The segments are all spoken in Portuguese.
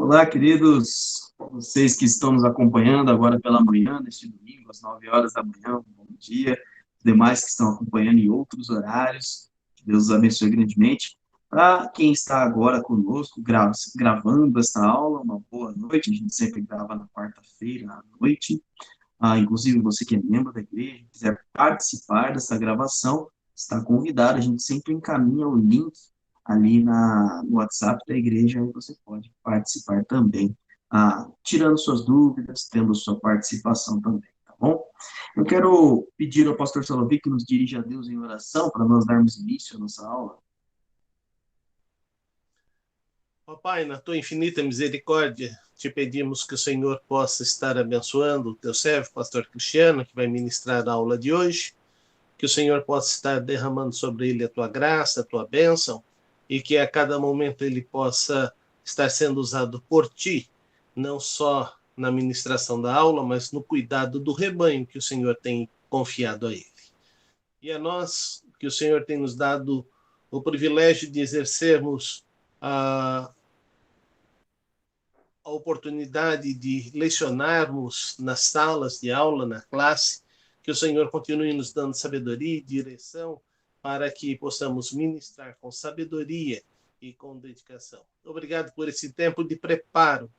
Olá, queridos, vocês que estão nos acompanhando agora pela manhã, neste domingo, às 9 horas da manhã, um bom dia. Os demais que estão acompanhando em outros horários, que Deus os abençoe grandemente. Para quem está agora conosco, gravando esta aula, uma boa noite. A gente sempre grava na quarta-feira à noite. Inclusive, você que é membro da igreja, quiser participar dessa gravação, está convidado. A gente sempre encaminha o link ali no WhatsApp da igreja, aí você pode participar também, tirando suas dúvidas, tendo sua participação também, tá bom? Eu quero pedir ao pastor Salovi que nos dirija a Deus em oração para nós darmos início à nossa aula. Ó Pai, na tua infinita misericórdia, te pedimos que o Senhor possa estar abençoando o teu servo, pastor Cristiano, que vai ministrar a aula de hoje, que o Senhor possa estar derramando sobre ele a tua graça, a tua bênção, e que a cada momento ele possa estar sendo usado por ti, não só na ministração da aula, mas no cuidado do rebanho que o Senhor tem confiado a ele. E a nós, que o Senhor tem nos dado o privilégio de exercermos a oportunidade de lecionarmos nas salas de aula, na classe, que o Senhor continue nos dando sabedoria e direção para que possamos ministrar com sabedoria e com dedicação. Obrigado por esse tempo de preparo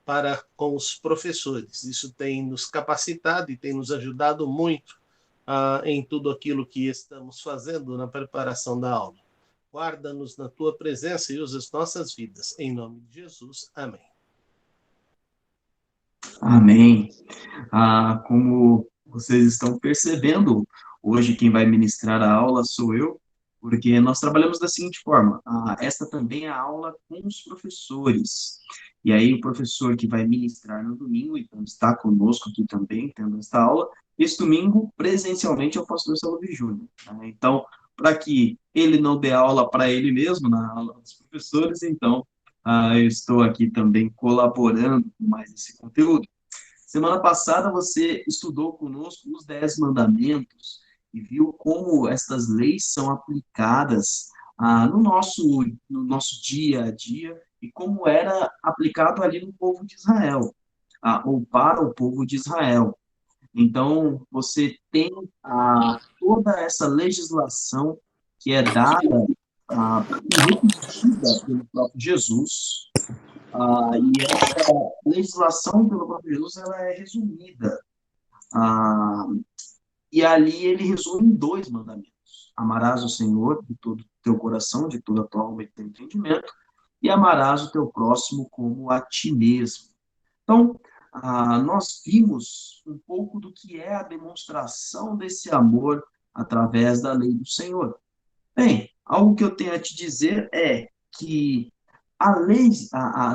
para com os professores. Isso tem nos capacitado e tem nos ajudado muito em tudo aquilo que estamos fazendo na preparação da aula. Guarda-nos na tua presença e usa as nossas vidas. Em nome de Jesus. Amém. Amém. Como vocês estão percebendo, hoje quem vai ministrar a aula sou eu, porque nós trabalhamos da seguinte forma: esta também é a aula com os professores. E aí, o professor que vai ministrar no domingo, então está conosco aqui também, tendo esta aula, esse domingo, presencialmente, é o pastor Salve Júnior. Tá? Então, para que ele não dê aula para ele mesmo, na aula dos professores, então, eu estou aqui também colaborando com mais esse conteúdo. Semana passada você estudou conosco os 10 mandamentos e viu como estas leis são aplicadas no nosso dia a dia e como era aplicado ali no povo de Israel, ou para o povo de Israel. Então, você tem toda essa legislação que é dada e repetida pelo próprio Jesus, e essa legislação pelo próprio Jesus, ela é resumida. Ah, e ali ele resume em dois mandamentos. Amarás o Senhor de todo o teu coração, de toda a tua alma e teu entendimento, e amarás o teu próximo como a ti mesmo. Então, nós vimos um pouco do que é a demonstração desse amor através da lei do Senhor. Bem, algo que eu tenho a te dizer é que a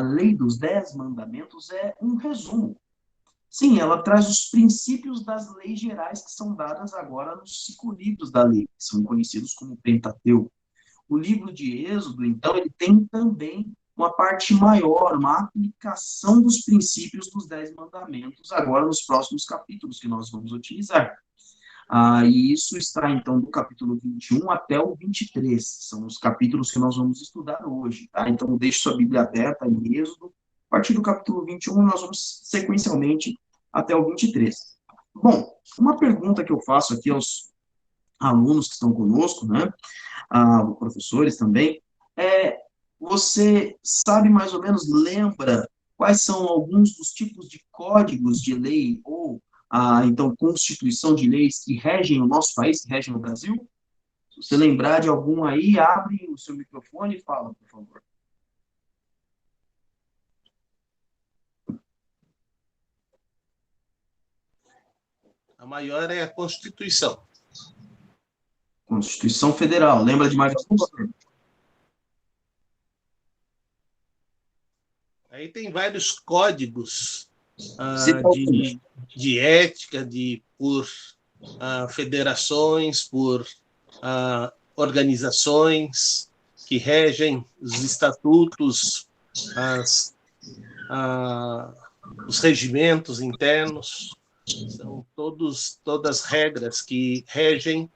lei dos 10 mandamentos é um resumo. Sim, ela traz os princípios das leis gerais que são dadas agora nos 5 livros da lei, que são conhecidos como Pentateuco. O livro de Êxodo, então, ele tem também uma parte maior, uma aplicação dos princípios dos 10 mandamentos, agora nos próximos capítulos que nós vamos utilizar. E isso está, então, do capítulo 21 até o 23. São os capítulos que nós vamos estudar hoje. Tá? Então, deixe sua Bíblia aberta em Êxodo. A partir do capítulo 21, nós vamos sequencialmente até o 23. Bom, uma pergunta que eu faço aqui aos alunos que estão conosco, né, professores também, você sabe mais ou menos, lembra quais são alguns dos tipos de códigos de lei ou então, constituição de leis que regem o nosso país, que regem o Brasil? Se você lembrar de algum aí, abre o seu microfone e fala, por favor. A maior é a Constituição. Constituição Federal. Lembra de mais algum? Aí tem vários códigos Cita alguns. de ética, por federações, por organizações que regem os estatutos, os regimentos internos. São todas regras que regem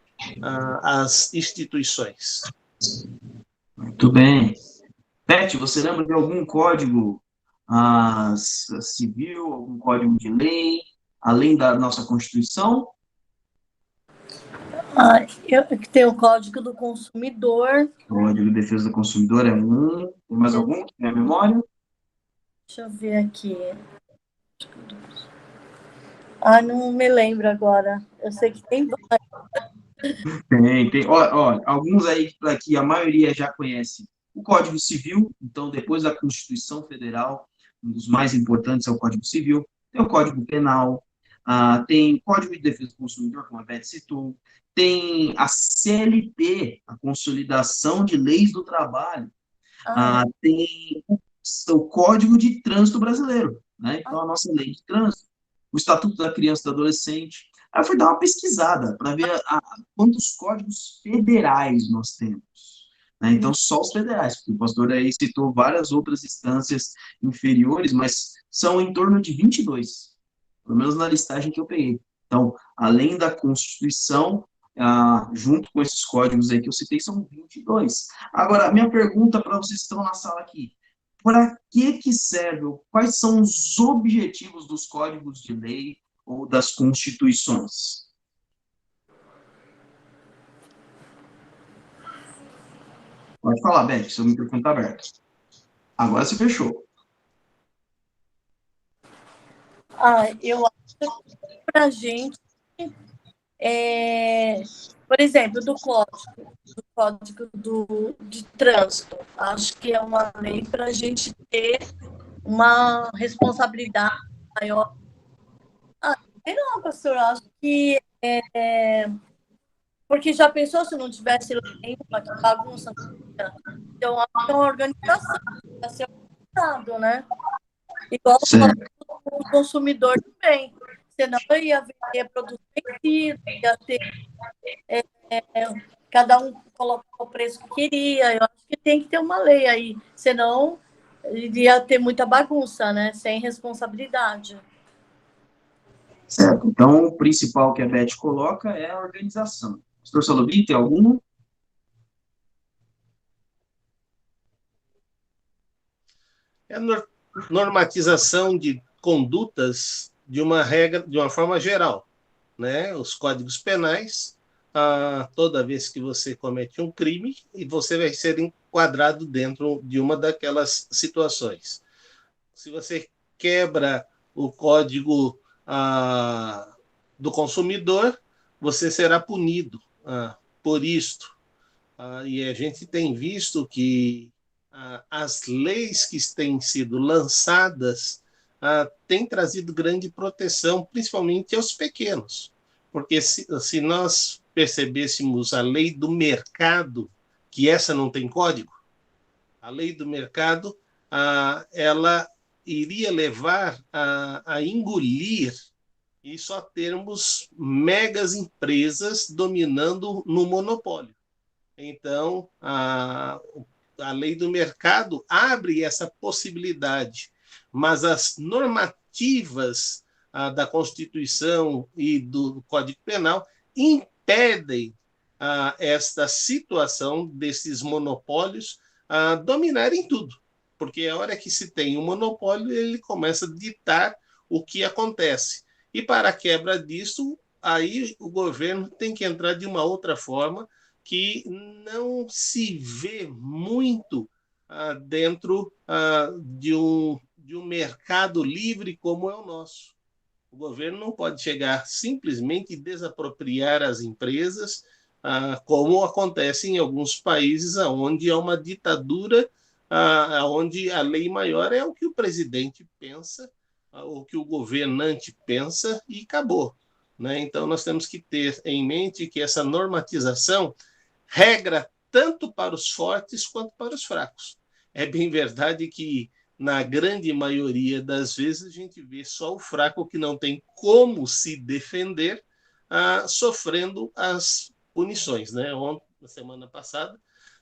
as instituições. Muito bem. Beth, você lembra de algum código civil, algum código de lei, além da nossa Constituição? Tem o Código do Consumidor. Código de Defesa do Consumidor é um. Tem mais algum que tem a memória? Deixa eu ver aqui. Não me lembro agora. Eu sei que tem. Tem. Ó, alguns aí que a maioria já conhece. O Código Civil, então, depois da Constituição Federal, um dos mais importantes é o Código Civil. Tem o Código Penal, tem o Código de Defesa do Consumidor, como a Beth citou, tem a CLT, a Consolidação de Leis do Trabalho, tem o Código de Trânsito Brasileiro, né? Então, a nossa lei de trânsito, o Estatuto da Criança e do Adolescente. Aí eu fui dar uma pesquisada para ver quantos códigos federais nós temos. Né? Então, só os federais, porque o pastor aí citou várias outras instâncias inferiores, mas são em torno de 22, pelo menos na listagem que eu peguei. Então, além da Constituição, junto com esses códigos aí que eu citei, são 22. Agora, minha pergunta para vocês que estão na sala aqui, para que serve, quais são os objetivos dos códigos de lei ou das constituições? Pode falar, Beth, seu microfone está aberto. Agora você fechou. Eu acho que para a gente, por exemplo, do Código de Trânsito, acho que é uma lei para a gente ter uma responsabilidade maior. Não, pastor, acho que porque já pensou se não tivesse lei nenhuma, que bagunça? Então, acho que é uma organização, para ser organizado, né? Igual o consumidor também. Senão ia vender produto vencido, ia ter cada um colocar o preço que queria. Eu acho que tem que ter uma lei aí, senão iria ter muita bagunça, né? Sem responsabilidade. Certo. Então, o principal que a Beth coloca é a organização. Pastor Salomão, tem alguma? É a normatização de condutas de uma regra, de uma forma geral, né? Os códigos penais, toda vez que você comete um crime, e você vai ser enquadrado dentro de uma daquelas situações. Se você quebra o código do consumidor, você será punido por isto. E a gente tem visto que as leis que têm sido lançadas têm trazido grande proteção, principalmente aos pequenos. Porque se nós percebêssemos a lei do mercado, que essa não tem código, a lei do mercado, ela iria levar a engolir e só termos megas empresas dominando no monopólio. Então, a lei do mercado abre essa possibilidade, mas as normativas da Constituição e do Código Penal impedem esta situação desses monopólios dominarem tudo, porque a hora que se tem um monopólio, ele começa a ditar o que acontece. E para a quebra disso, aí o governo tem que entrar de uma outra forma, que não se vê muito dentro de um mercado livre como é o nosso. O governo não pode chegar simplesmente e desapropriar as empresas, como acontece em alguns países onde há uma ditadura, onde a lei maior é o que o presidente pensa, o que o governante pensa e acabou. Né? Então, nós temos que ter em mente que essa normatização regra tanto para os fortes quanto para os fracos. É bem verdade que, na grande maioria das vezes, a gente vê só o fraco que não tem como se defender, sofrendo as punições. Né? Ontem, na semana passada,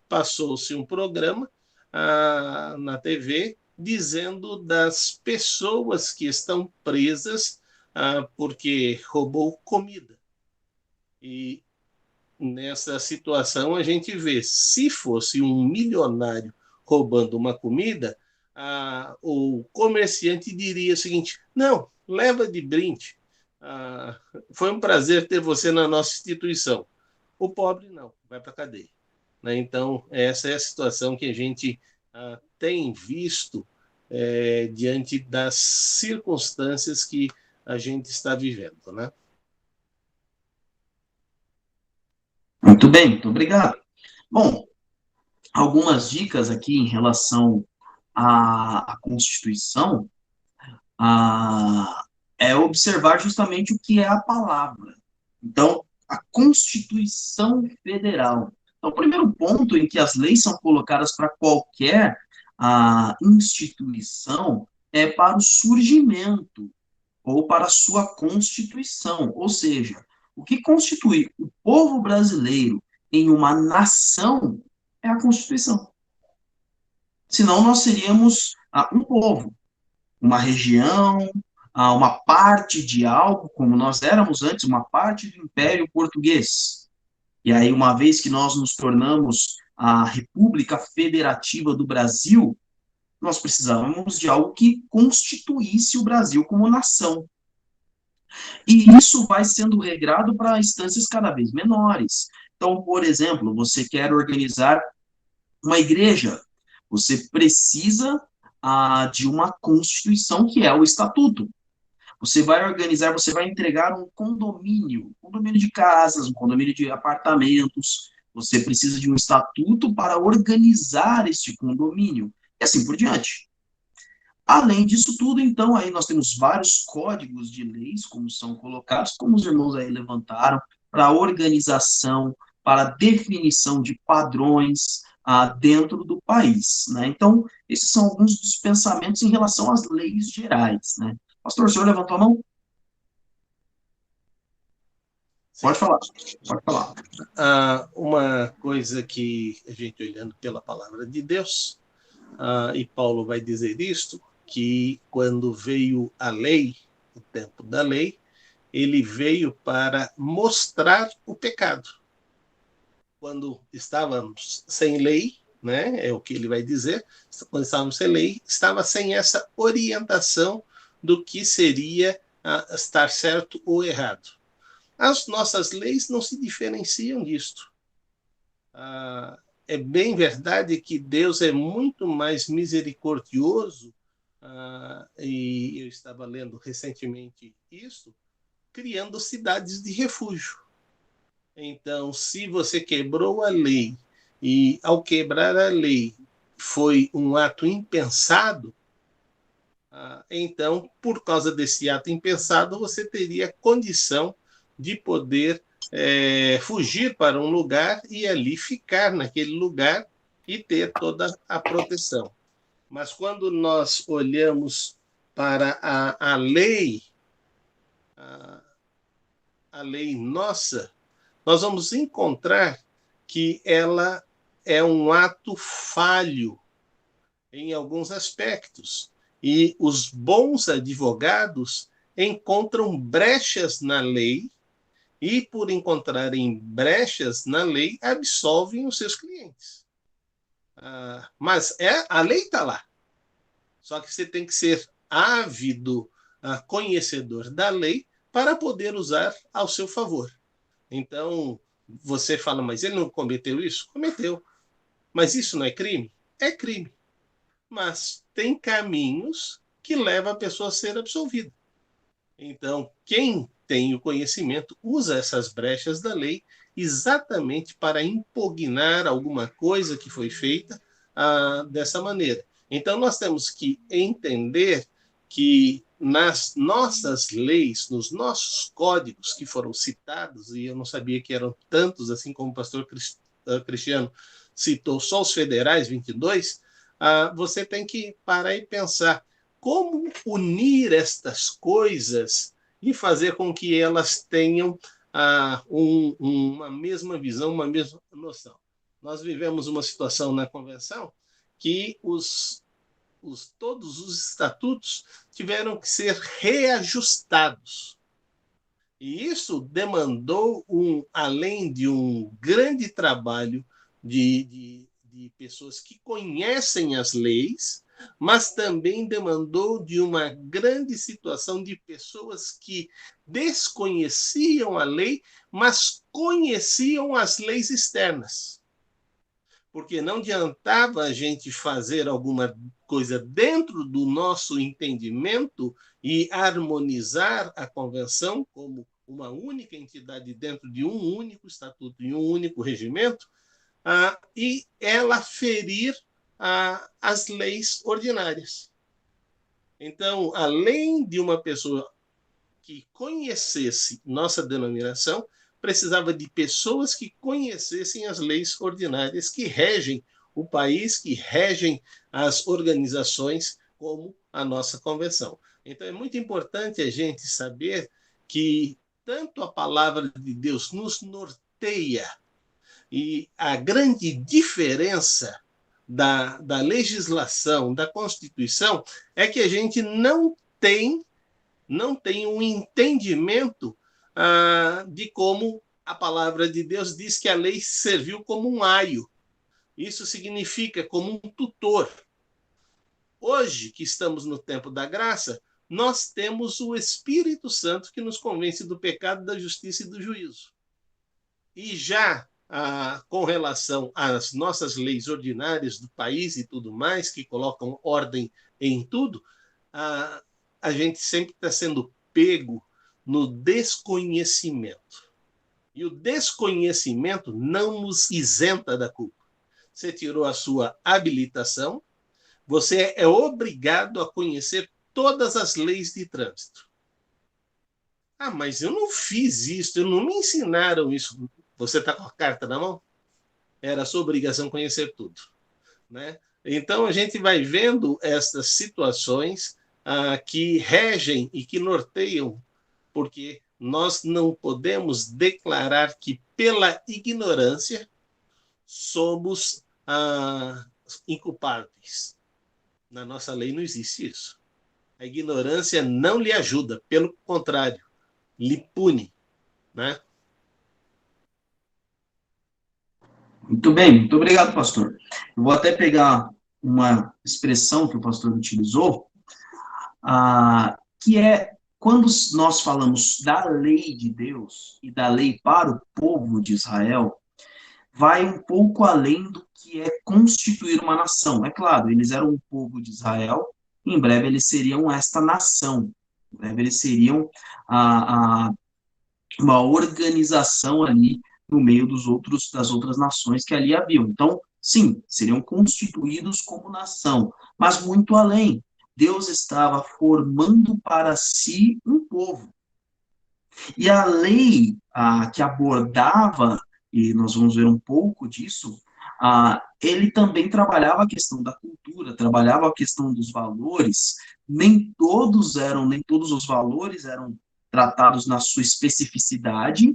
passou-se um programa na TV dizendo das pessoas que estão presas porque roubou comida. E nessa situação a gente vê, se fosse um milionário roubando uma comida, o comerciante diria o seguinte: não, leva de brinde. Foi um prazer ter você na nossa instituição. O pobre não, vai para a cadeia. Né? Então, essa é a situação que a gente tem visto diante das circunstâncias que a gente está vivendo. Né? Muito bem, muito obrigado. Bom, algumas dicas aqui em relação à Constituição, é observar justamente o que é a palavra. Então, a Constituição Federal. Então, o primeiro ponto em que as leis são colocadas para qualquer instituição é para o surgimento ou para a sua constituição, ou seja, o que constitui o povo brasileiro em uma nação é a Constituição. Senão nós seríamos um povo, uma região, uma parte de algo, como nós éramos antes, uma parte do Império Português. E aí, uma vez que nós nos tornamos a República Federativa do Brasil, nós precisávamos de algo que constituísse o Brasil como nação. E isso vai sendo regrado para instâncias cada vez menores. Então, por exemplo, você quer organizar uma igreja, você precisa de uma constituição que é o estatuto. Você vai organizar, você vai entregar um condomínio de casas, um condomínio de apartamentos. Você precisa de um estatuto para organizar este condomínio, e assim por diante. Além disso tudo, então, aí nós temos vários códigos de leis, como são colocados, como os irmãos aí levantaram, para organização, para definição de padrões dentro do país, né? Então, esses são alguns dos pensamentos em relação às leis gerais, né? Pastor, o senhor levantou a mão? Pode falar, pode falar. Uma coisa que a gente olhando pela palavra de Deus, e Paulo vai dizer isto, que quando veio a lei, o tempo da lei, ele veio para mostrar o pecado. Quando estávamos sem lei, né, é o que ele vai dizer, quando estávamos sem lei, estava sem essa orientação do que seria estar certo ou errado. As nossas leis não se diferenciam disto. É bem verdade que Deus é muito mais misericordioso, e eu estava lendo recentemente isso, criando cidades de refúgio. Então, se você quebrou a lei e, ao quebrar a lei, foi um ato impensado, então, por causa desse ato impensado, você teria condição de poder fugir para um lugar e ali ficar naquele lugar e ter toda a proteção. Mas quando nós olhamos para a lei, a lei nossa, nós vamos encontrar que ela é um ato falho em alguns aspectos. E os bons advogados encontram brechas na lei e, por encontrarem brechas na lei, absolvem os seus clientes. Mas a lei está lá. Só que você tem que ser ávido, conhecedor da lei para poder usar ao seu favor. Então, você fala, mas ele não cometeu isso? Cometeu. Mas isso não é crime? É crime. Mas tem caminhos que levam a pessoa a ser absolvida. Então, quem tem o conhecimento usa essas brechas da lei exatamente para impugnar alguma coisa que foi feita dessa maneira. Então, nós temos que entender que nas nossas leis, nos nossos códigos que foram citados, e eu não sabia que eram tantos, assim como o pastor Cristiano citou só os federais, 22, você tem que parar e pensar como unir estas coisas e fazer com que elas tenham uma mesma visão, uma mesma noção. Nós vivemos uma situação na convenção que todos os estatutos tiveram que ser reajustados. E isso demandou, além de um grande trabalho de pessoas que conhecem as leis, mas também demandou de uma grande situação de pessoas que desconheciam a lei, mas conheciam as leis externas. Porque não adiantava a gente fazer alguma coisa dentro do nosso entendimento e harmonizar a convenção como uma única entidade dentro de um único estatuto e um único regimento, e ela ferir as leis ordinárias. Então, além de uma pessoa que conhecesse nossa denominação, precisava de pessoas que conhecessem as leis ordinárias que regem o país, que regem as organizações, como a nossa convenção. Então, é muito importante a gente saber que tanto a palavra de Deus nos norteia, e a grande diferença da legislação, da Constituição, é que a gente não tem um entendimento de como a palavra de Deus diz que a lei serviu como um aio. Isso significa como um tutor. Hoje, que estamos no tempo da graça, nós temos o Espírito Santo que nos convence do pecado, da justiça e do juízo. E já com relação às nossas leis ordinárias do país e tudo mais, que colocam ordem em tudo, a gente sempre está sendo pego no desconhecimento. E o desconhecimento não nos isenta da culpa. Você tirou a sua habilitação, você é obrigado a conhecer todas as leis de trânsito. Mas eu não fiz isso, não me ensinaram isso. Você está com a carta na mão? Era a sua obrigação conhecer tudo, né? Então, a gente vai vendo essas situações que regem e que norteiam, porque nós não podemos declarar que, pela ignorância, somos inculpáveis. Na nossa lei não existe isso. A ignorância não lhe ajuda, pelo contrário, lhe pune, né? Muito bem, muito obrigado, pastor. Eu vou até pegar uma expressão que o pastor utilizou, que é quando nós falamos da lei de Deus e da lei para o povo de Israel, vai um pouco além do que é constituir uma nação. É claro, eles eram um povo de Israel, em breve eles seriam esta nação, em breve eles seriam uma organização ali no meio das outras nações que ali haviam. Então, sim, seriam constituídos como nação, mas muito além. Deus estava formando para si um povo. E a lei que abordava, e nós vamos ver um pouco disso, ele também trabalhava a questão da cultura, trabalhava a questão dos valores. Nem todos os valores eram tratados na sua especificidade,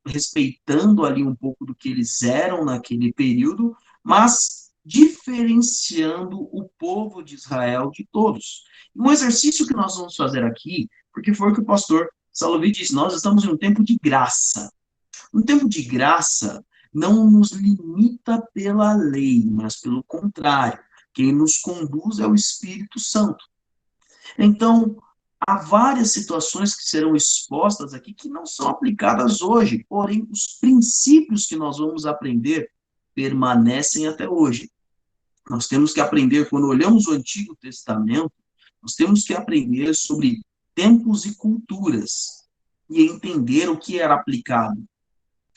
respeitando ali um pouco do que eles eram naquele período, mas diferenciando o povo de Israel de todos. Um exercício que nós vamos fazer aqui, porque foi o que o pastor Salvi disse, nós estamos em um tempo de graça. Um tempo de graça não nos limita pela lei, mas pelo contrário, quem nos conduz é o Espírito Santo. Então, há várias situações que serão expostas aqui que não são aplicadas hoje, porém, os princípios que nós vamos aprender permanecem até hoje. Nós temos que aprender, quando olhamos o Antigo Testamento, nós temos que aprender sobre tempos e culturas e entender o que era aplicado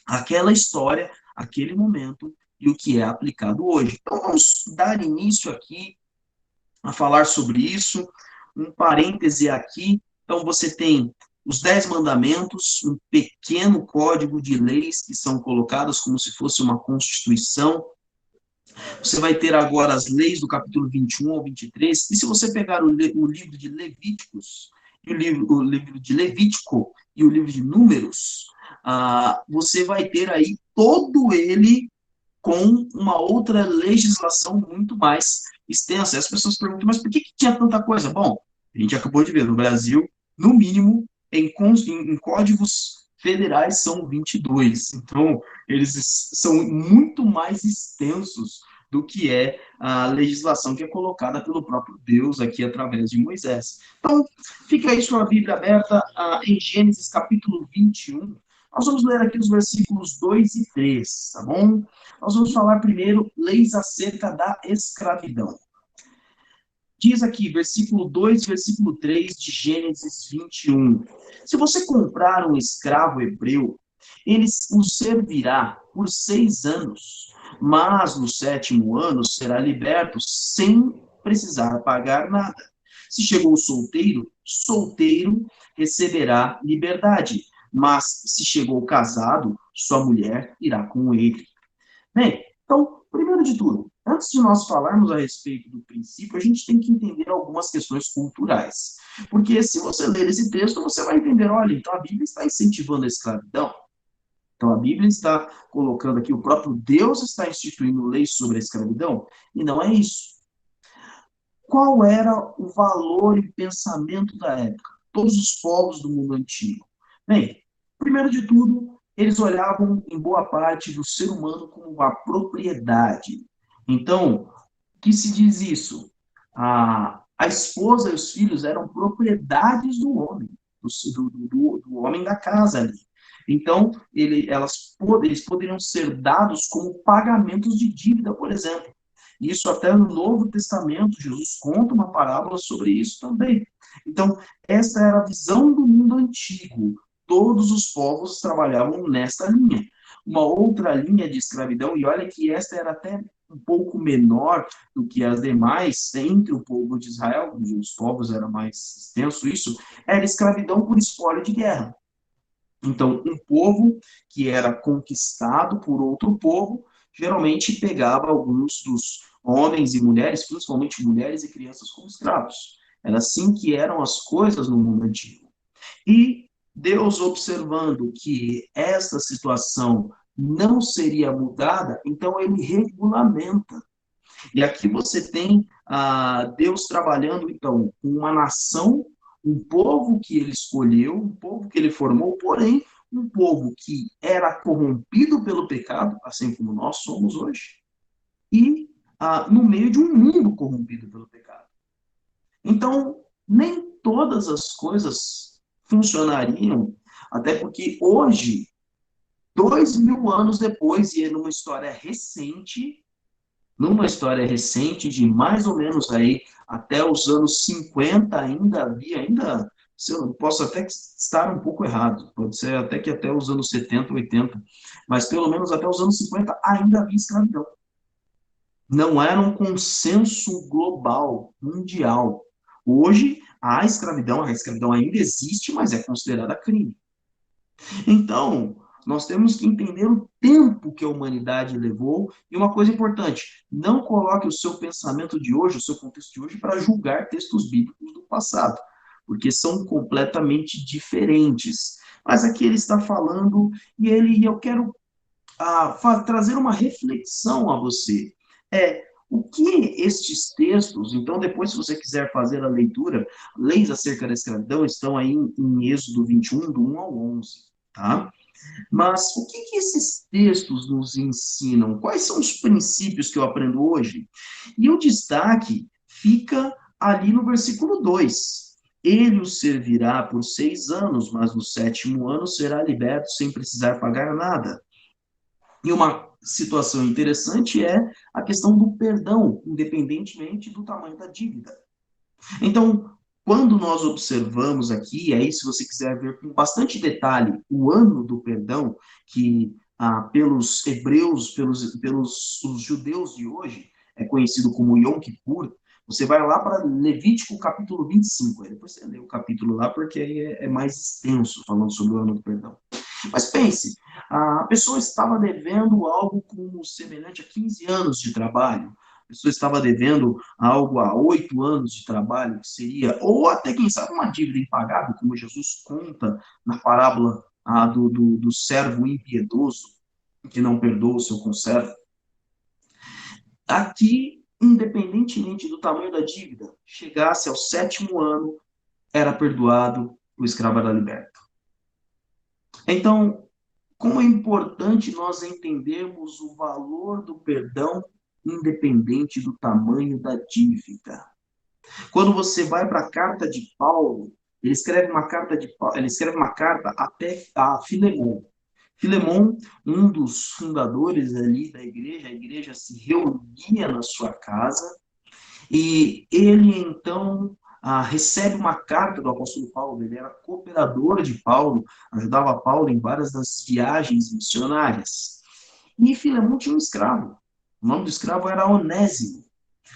àquela história, àquele momento, e o que é aplicado hoje. Então, vamos dar início aqui a falar sobre isso. Um parêntese aqui. Então, você tem os 10 mandamentos, um pequeno código de leis que são colocadas como se fosse uma constituição. Você vai ter agora as leis do capítulo 21 ao 23. E se você pegar o livro de Levíticos, o livro de Levítico e o livro de Números, você vai ter aí todo ele com uma outra legislação muito mais extensa. E as pessoas perguntam, mas por que tinha tanta coisa? Bom, a gente acabou de ver, no Brasil, no mínimo, em códigos federais são 22. Então, eles são muito mais extensos do que é a legislação que é colocada pelo próprio Deus aqui através de Moisés. Então, fica aí sua Bíblia aberta em Gênesis capítulo 21. Nós vamos ler aqui os versículos 2 e 3, tá bom? Nós vamos falar primeiro leis acerca da escravidão. Diz aqui, versículo 2, versículo 3 de Gênesis 21. Se você comprar um escravo hebreu, ele o servirá por 6 anos, mas no 7º ano será liberto sem precisar pagar nada. Se chegou solteiro, solteiro receberá liberdade, mas se chegou casado, sua mulher irá com ele. Bem, então, primeiro de tudo, antes de nós falarmos a respeito do princípio, a gente tem que entender algumas questões culturais. Porque se você ler esse texto, você vai entender, olha, então a Bíblia está incentivando a escravidão. Então a Bíblia está colocando aqui, o próprio Deus está instituindo leis sobre a escravidão, e não é isso. Qual era o valor e pensamento da época? Todos os povos do mundo antigo. Bem, primeiro de tudo, eles olhavam, em boa parte, do ser humano como uma propriedade. Então, o que se diz isso? A esposa e os filhos eram propriedades do homem, do homem da casa ali. Então, eles poderiam ser dados como pagamentos de dívida, por exemplo. Isso até no Novo Testamento, Jesus conta uma parábola sobre isso também. Então, essa era a visão do mundo antigo. Todos os povos trabalhavam nesta linha. Uma outra linha de escravidão, e olha que esta era até um pouco menor do que as demais, entre o povo de Israel, os povos era mais extenso isso, era escravidão por espólio de guerra. Então, um povo que era conquistado por outro povo, geralmente pegava alguns dos homens e mulheres, principalmente mulheres e crianças, como escravos. Era assim que eram as coisas no mundo antigo. E Deus, observando que esta situação não seria mudada, então ele regulamenta. E aqui você tem Deus trabalhando, então, com uma nação, um povo que ele escolheu, um povo que ele formou, porém, um povo que era corrompido pelo pecado, assim como nós somos hoje, e no meio de um mundo corrompido pelo pecado. Então, nem todas as coisas funcionariam, até porque hoje, 2000 anos depois, e numa história recente, de mais ou menos aí até os anos 50 ainda havia, se eu posso até estar um pouco errado, pode ser até que até os anos 70, 80, mas pelo menos até os anos 50 ainda havia escravidão. Não era um consenso global, mundial. Hoje, a escravidão ainda existe, mas é considerada crime. Então, nós temos que entender o tempo que a humanidade levou. E uma coisa importante, não coloque o seu pensamento de hoje, o seu contexto de hoje, para julgar textos bíblicos do passado, porque são completamente diferentes. Mas aqui ele está falando, e eu quero trazer uma reflexão a você. O que estes textos, então depois se você quiser fazer a leitura, leis acerca da escravidão estão aí em Êxodo 21, do 1 ao 11, tá? Mas o que esses textos nos ensinam? Quais são os princípios que eu aprendo hoje? E o destaque fica ali no versículo 2. Ele o servirá por 6 anos, mas no 7º ano será liberto sem precisar pagar nada. E uma situação interessante é a questão do perdão, independentemente do tamanho da dívida. Então, quando nós observamos aqui, aí se você quiser ver com bastante detalhe o ano do perdão, que pelos hebreus, pelos os judeus de hoje, é conhecido como Yom Kippur, você vai lá para Levítico capítulo 25, aí depois você lê o capítulo lá, porque aí é mais extenso, falando sobre o ano do perdão. Mas pense, a pessoa estava devendo algo como semelhante a 15 anos de trabalho, a pessoa estava devendo algo há 8 anos de trabalho, que seria, ou até, quem sabe, uma dívida impagável, como Jesus conta na parábola do servo impiedoso, que não perdoa o seu conservo. Aqui, independentemente do tamanho da dívida, chegasse ao 7º ano, era perdoado, o escravo era liberto. Então, como é importante nós entendermos o valor do perdão independente do tamanho da dívida. Quando você vai para a carta de Paulo, ele escreve uma carta até a Filemon. Filemon, um dos fundadores ali da igreja, a igreja se reunia na sua casa, e ele então recebe uma carta do apóstolo Paulo. Ele era cooperador de Paulo, ajudava Paulo em várias das viagens missionárias. E Filemon tinha um escravo. O nome do escravo era Onésimo.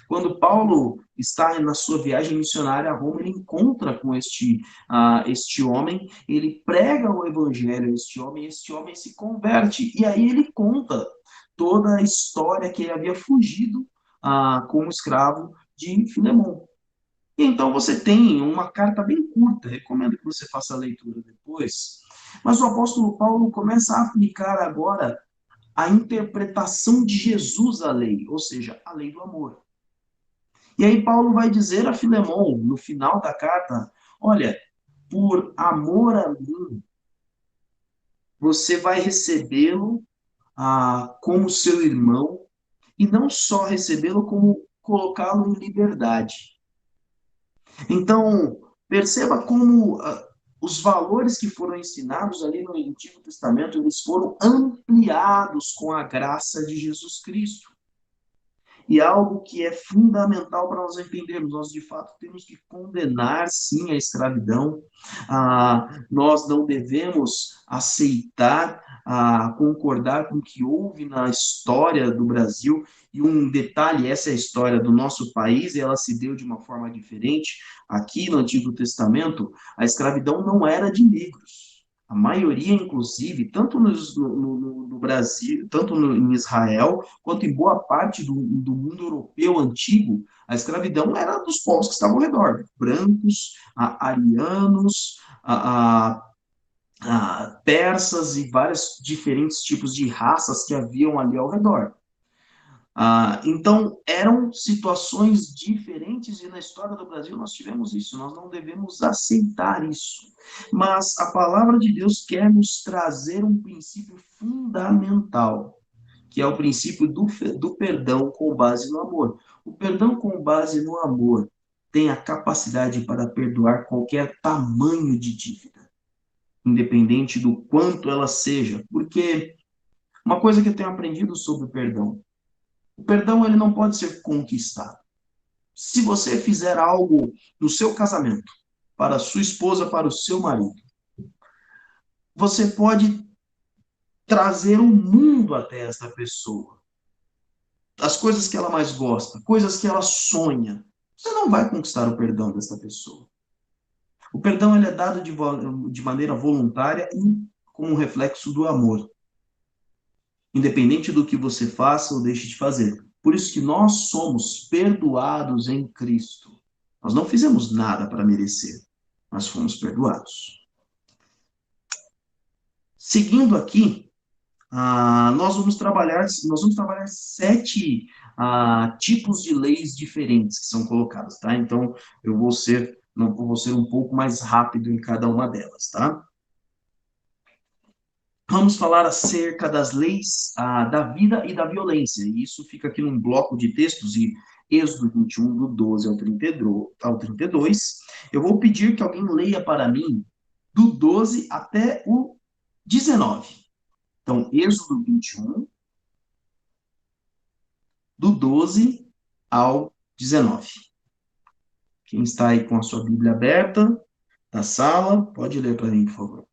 Quando Paulo está na sua viagem missionária a Roma, ele encontra com este homem, ele prega o evangelho a este homem se converte. E aí ele conta toda a história que ele havia fugido como escravo de Filemon. E então você tem uma carta bem curta, recomendo que você faça a leitura depois. Mas o apóstolo Paulo começa a aplicar agora a interpretação de Jesus à lei, ou seja, a lei do amor. E aí Paulo vai dizer a Filemon, no final da carta, olha, por amor a mim, você vai recebê-lo como seu irmão, e não só recebê-lo, como colocá-lo em liberdade. Então, perceba como os valores que foram ensinados ali no Antigo Testamento, eles foram ampliados com a graça de Jesus Cristo. E algo que é fundamental para nós entendermos, nós de fato temos que condenar sim a escravidão, nós não devemos aceitar, concordar com o que houve na história do Brasil. E um detalhe, essa é a história do nosso país, e ela se deu de uma forma diferente. Aqui no Antigo Testamento, a escravidão não era de negros. A maioria, inclusive, tanto no Brasil, tanto em Israel, quanto em boa parte do mundo europeu antigo, a escravidão era dos povos que estavam ao redor, brancos, arianos, persas e vários diferentes tipos de raças que haviam ali ao redor. Então, eram situações diferentes, e na história do Brasil nós tivemos isso, nós não devemos aceitar isso. Mas a palavra de Deus quer nos trazer um princípio fundamental, que é o princípio do perdão com base no amor. O perdão com base no amor tem a capacidade para perdoar qualquer tamanho de dívida, independente do quanto ela seja. Porque uma coisa que eu tenho aprendido sobre o perdão ele não pode ser conquistado. Se você fizer algo no seu casamento, para a sua esposa, para o seu marido, você pode trazer o mundo até essa pessoa. As coisas que ela mais gosta, coisas que ela sonha. Você não vai conquistar o perdão dessa pessoa. O perdão ele é dado de maneira voluntária e como um reflexo do amor. Independente do que você faça ou deixe de fazer. Por isso que nós somos perdoados em Cristo. Nós não fizemos nada para merecer, mas fomos perdoados. Seguindo aqui, nós vamos trabalhar 7 tipos de leis diferentes que são colocadas, tá? Então, eu vou ser um pouco mais rápido em cada uma delas, tá? Vamos falar acerca das leis da vida e da violência. E isso fica aqui num bloco de textos de Êxodo 21, do 12 ao 32. Eu vou pedir que alguém leia para mim do 12 até o 19. Então, Êxodo 21, do 12 ao 19. Quem está aí com a sua Bíblia aberta na sala, pode ler para mim, por favor.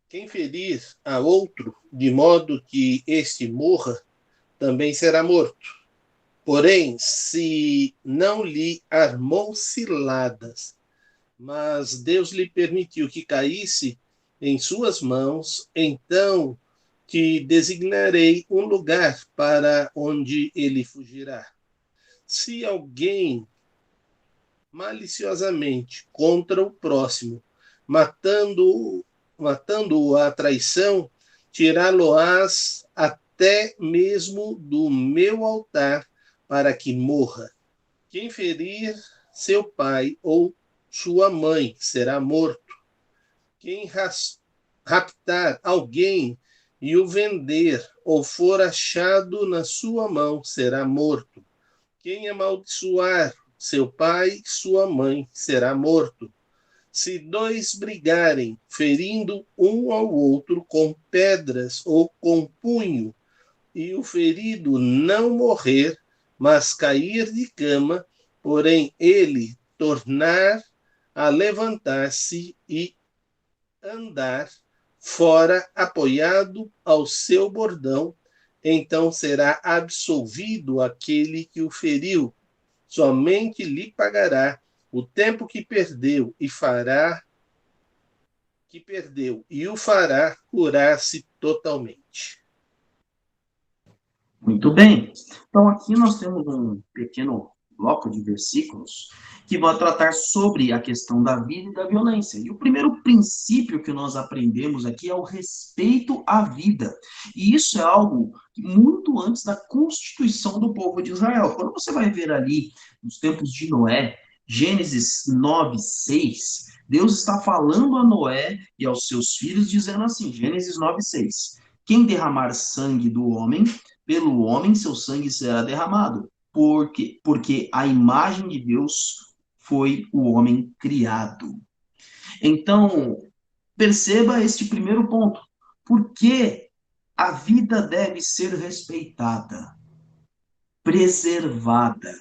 Quem ferir a outro, de modo que este morra, também será morto. Porém, se não lhe armou ciladas, mas Deus lhe permitiu que caísse em suas mãos, então te designarei um lugar para onde ele fugirá. Se alguém maliciosamente contra o próximo, matando-o à traição, tirá-lo-ás até mesmo do meu altar, para que morra. Quem ferir seu pai ou sua mãe será morto. Quem raptar alguém e o vender, ou for achado na sua mão, será morto. Quem amaldiçoar seu pai e sua mãe será morto. Se dois brigarem, ferindo um ao outro com pedras ou com punho, e o ferido não morrer, mas cair de cama, porém ele tornar a levantar-se e andar fora apoiado ao seu bordão, então será absolvido aquele que o feriu. Somente lhe pagará o tempo que perdeu e o fará curar-se totalmente. Muito bem. Então, aqui nós temos um pequeno bloco de versículos que vão tratar sobre a questão da vida e da violência. E o primeiro princípio que nós aprendemos aqui é o respeito à vida. E isso é algo muito antes da constituição do povo de Israel. Quando você vai ver ali, nos tempos de Noé, Gênesis 9:6, Deus está falando a Noé e aos seus filhos, dizendo assim, Gênesis 9:6, quem derramar sangue do homem, pelo homem seu sangue será derramado, porque a imagem de Deus foi o homem criado. Então, perceba este primeiro ponto. Por que a vida deve ser respeitada, preservada?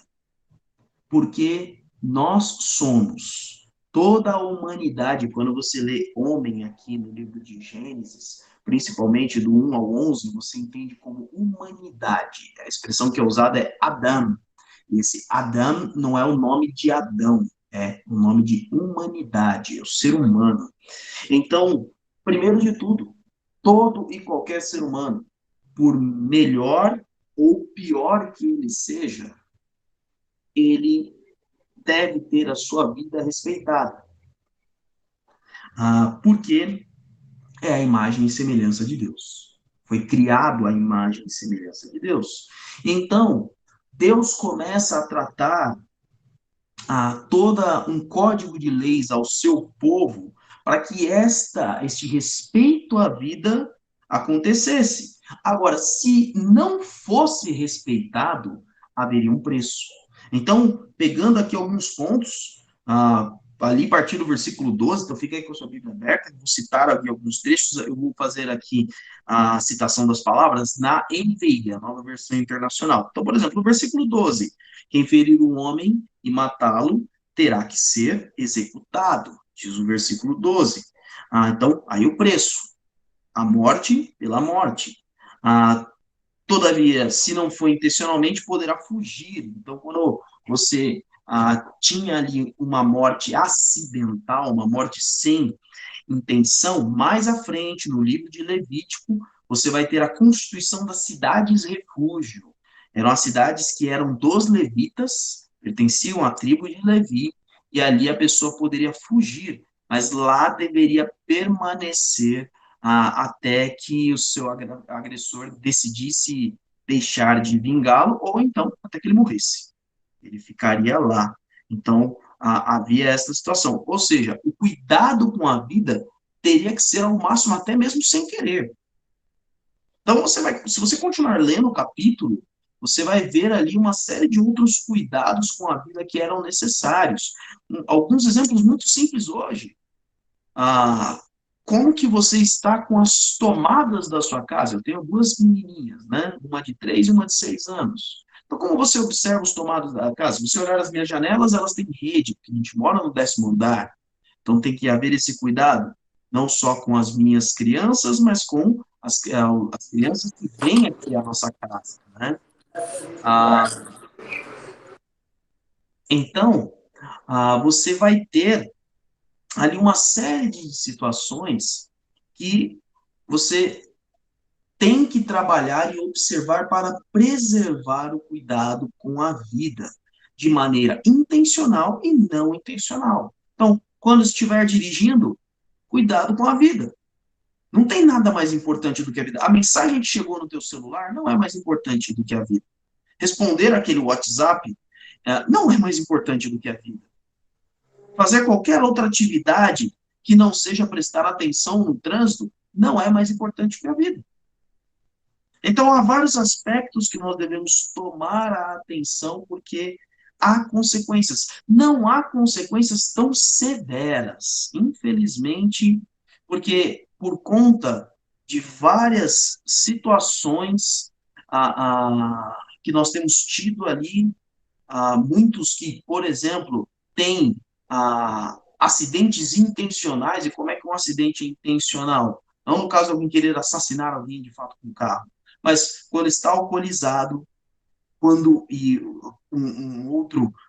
Porque nós somos toda a humanidade. Quando você lê homem aqui no livro de Gênesis, principalmente do 1 ao 11, você entende como humanidade. A expressão que é usada é Adam. E esse Adam não é o nome de Adão, é o nome de humanidade, é o ser humano. Então, primeiro de tudo, todo e qualquer ser humano, por melhor ou pior que ele seja, ele deve ter a sua vida respeitada. Porque é a imagem e semelhança de Deus. Foi criado a imagem e semelhança de Deus. Então, Deus começa a tratar toda um código de leis ao seu povo para que este respeito à vida acontecesse. Agora, se não fosse respeitado, haveria um preço. Então, pegando aqui alguns pontos, ali a partir do versículo 12, então fica aí com a sua Bíblia aberta, vou citar aqui alguns trechos, eu vou fazer aqui a citação das palavras na NVI, a nova versão internacional. Então, por exemplo, no versículo 12, quem ferir um homem e matá-lo terá que ser executado, diz o versículo 12. Então, aí o preço, a morte pela morte. Todavia, se não for intencionalmente, poderá fugir. Então, quando você tinha ali uma morte acidental, uma morte sem intenção, mais à frente, no livro de Levítico, você vai ter a constituição das cidades-refúgio. Eram as cidades que eram dos levitas, pertenciam à tribo de Levi, e ali a pessoa poderia fugir, mas lá deveria permanecer até que o seu agressor decidisse deixar de vingá-lo, ou então até que ele morresse. Ele ficaria lá. Então, havia essa situação. Ou seja, o cuidado com a vida teria que ser ao máximo, até mesmo sem querer. Então, se você continuar lendo o capítulo, você vai ver ali uma série de outros cuidados com a vida que eram necessários. Alguns exemplos muito simples hoje. Como que você está com as tomadas da sua casa? Eu tenho duas menininhas, né? Uma de 3 e uma de 6 anos. Então, como você observa os tomados da casa? Você olhar as minhas janelas, elas têm rede, porque a gente mora no 10º andar. Então, tem que haver esse cuidado, não só com as minhas crianças, mas com as crianças que vêm aqui à nossa casa, né? Então, você vai ter ali uma série de situações que você tem que trabalhar e observar para preservar o cuidado com a vida, de maneira intencional e não intencional. Então, quando estiver dirigindo, cuidado com a vida. Não tem nada mais importante do que a vida. A mensagem que chegou no teu celular não é mais importante do que a vida. Responder aquele WhatsApp não é mais importante do que a vida. Fazer qualquer outra atividade que não seja prestar atenção no trânsito não é mais importante que a vida. Então, há vários aspectos que nós devemos tomar a atenção, porque há consequências. Não há consequências tão severas, infelizmente, porque por conta de várias situações que nós temos tido ali, muitos que, por exemplo, têm acidentes intencionais. E como é que é um acidente intencional? Não no caso de alguém querer assassinar alguém de fato com um carro, mas quando está alcoolizado, uma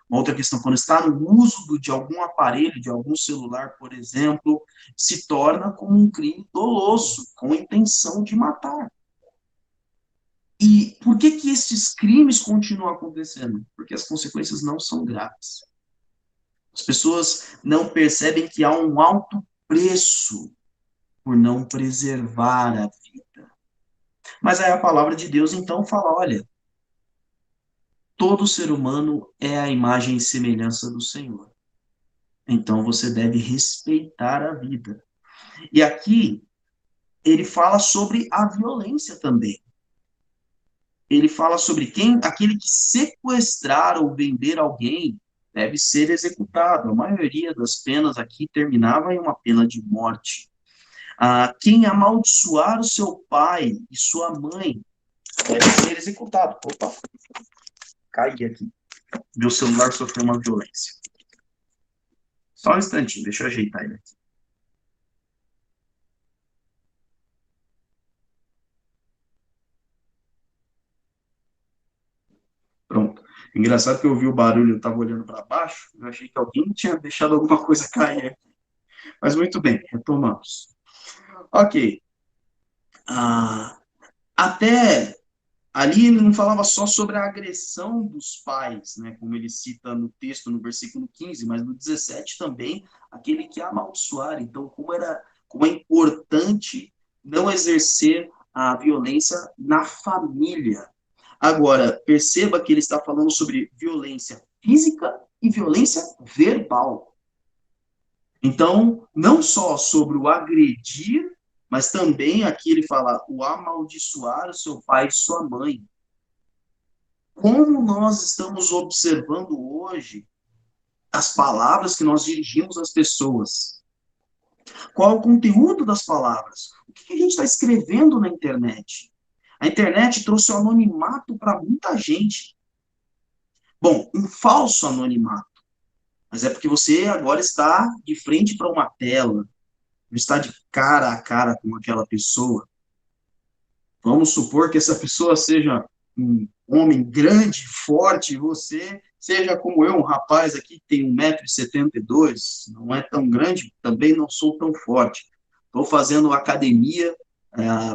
outra questão, quando está no uso de algum aparelho, de algum celular, por exemplo, se torna como um crime doloso, com a intenção de matar. E por que esses crimes continuam acontecendo? Porque as consequências não são graves. As pessoas não percebem que há um alto preço por não preservar a vida. Mas aí a palavra de Deus então fala, olha, todo ser humano é a imagem e semelhança do Senhor. Então você deve respeitar a vida. E aqui ele fala sobre a violência também. Ele fala sobre aquele que sequestrar ou vender alguém deve ser executado. A maioria das penas aqui terminava em uma pena de morte. Quem amaldiçoar o seu pai e sua mãe deve ser executado. Opa, caí aqui. Meu celular sofreu uma violência. Só um instantinho, deixa eu ajeitar ele aqui. Pronto. Engraçado que eu ouvi o barulho, eu estava olhando para baixo, eu achei que alguém tinha deixado alguma coisa cair aqui. Mas muito bem, retomamos. Ok. Até ali ele não falava só sobre a agressão dos pais, né, como ele cita no texto, no versículo 15, mas no 17 também, aquele que amaldiçoar. Então, como é importante não exercer a violência na família. Agora, perceba que ele está falando sobre violência física e violência verbal. Então, não só sobre o agredir, mas também aqui ele fala o amaldiçoar o seu pai e sua mãe. Como nós estamos observando hoje as palavras que nós dirigimos às pessoas? Qual é o conteúdo das palavras? O que a gente está escrevendo na internet? A internet trouxe o anonimato para muita gente. Bom, um falso anonimato. Mas é porque você agora está de frente para uma tela, está de cara a cara com aquela pessoa. Vamos supor que essa pessoa seja um homem grande, forte, você seja como eu, um rapaz aqui que tem 1,72 m, não é tão grande, também não sou tão forte. Estou fazendo academia,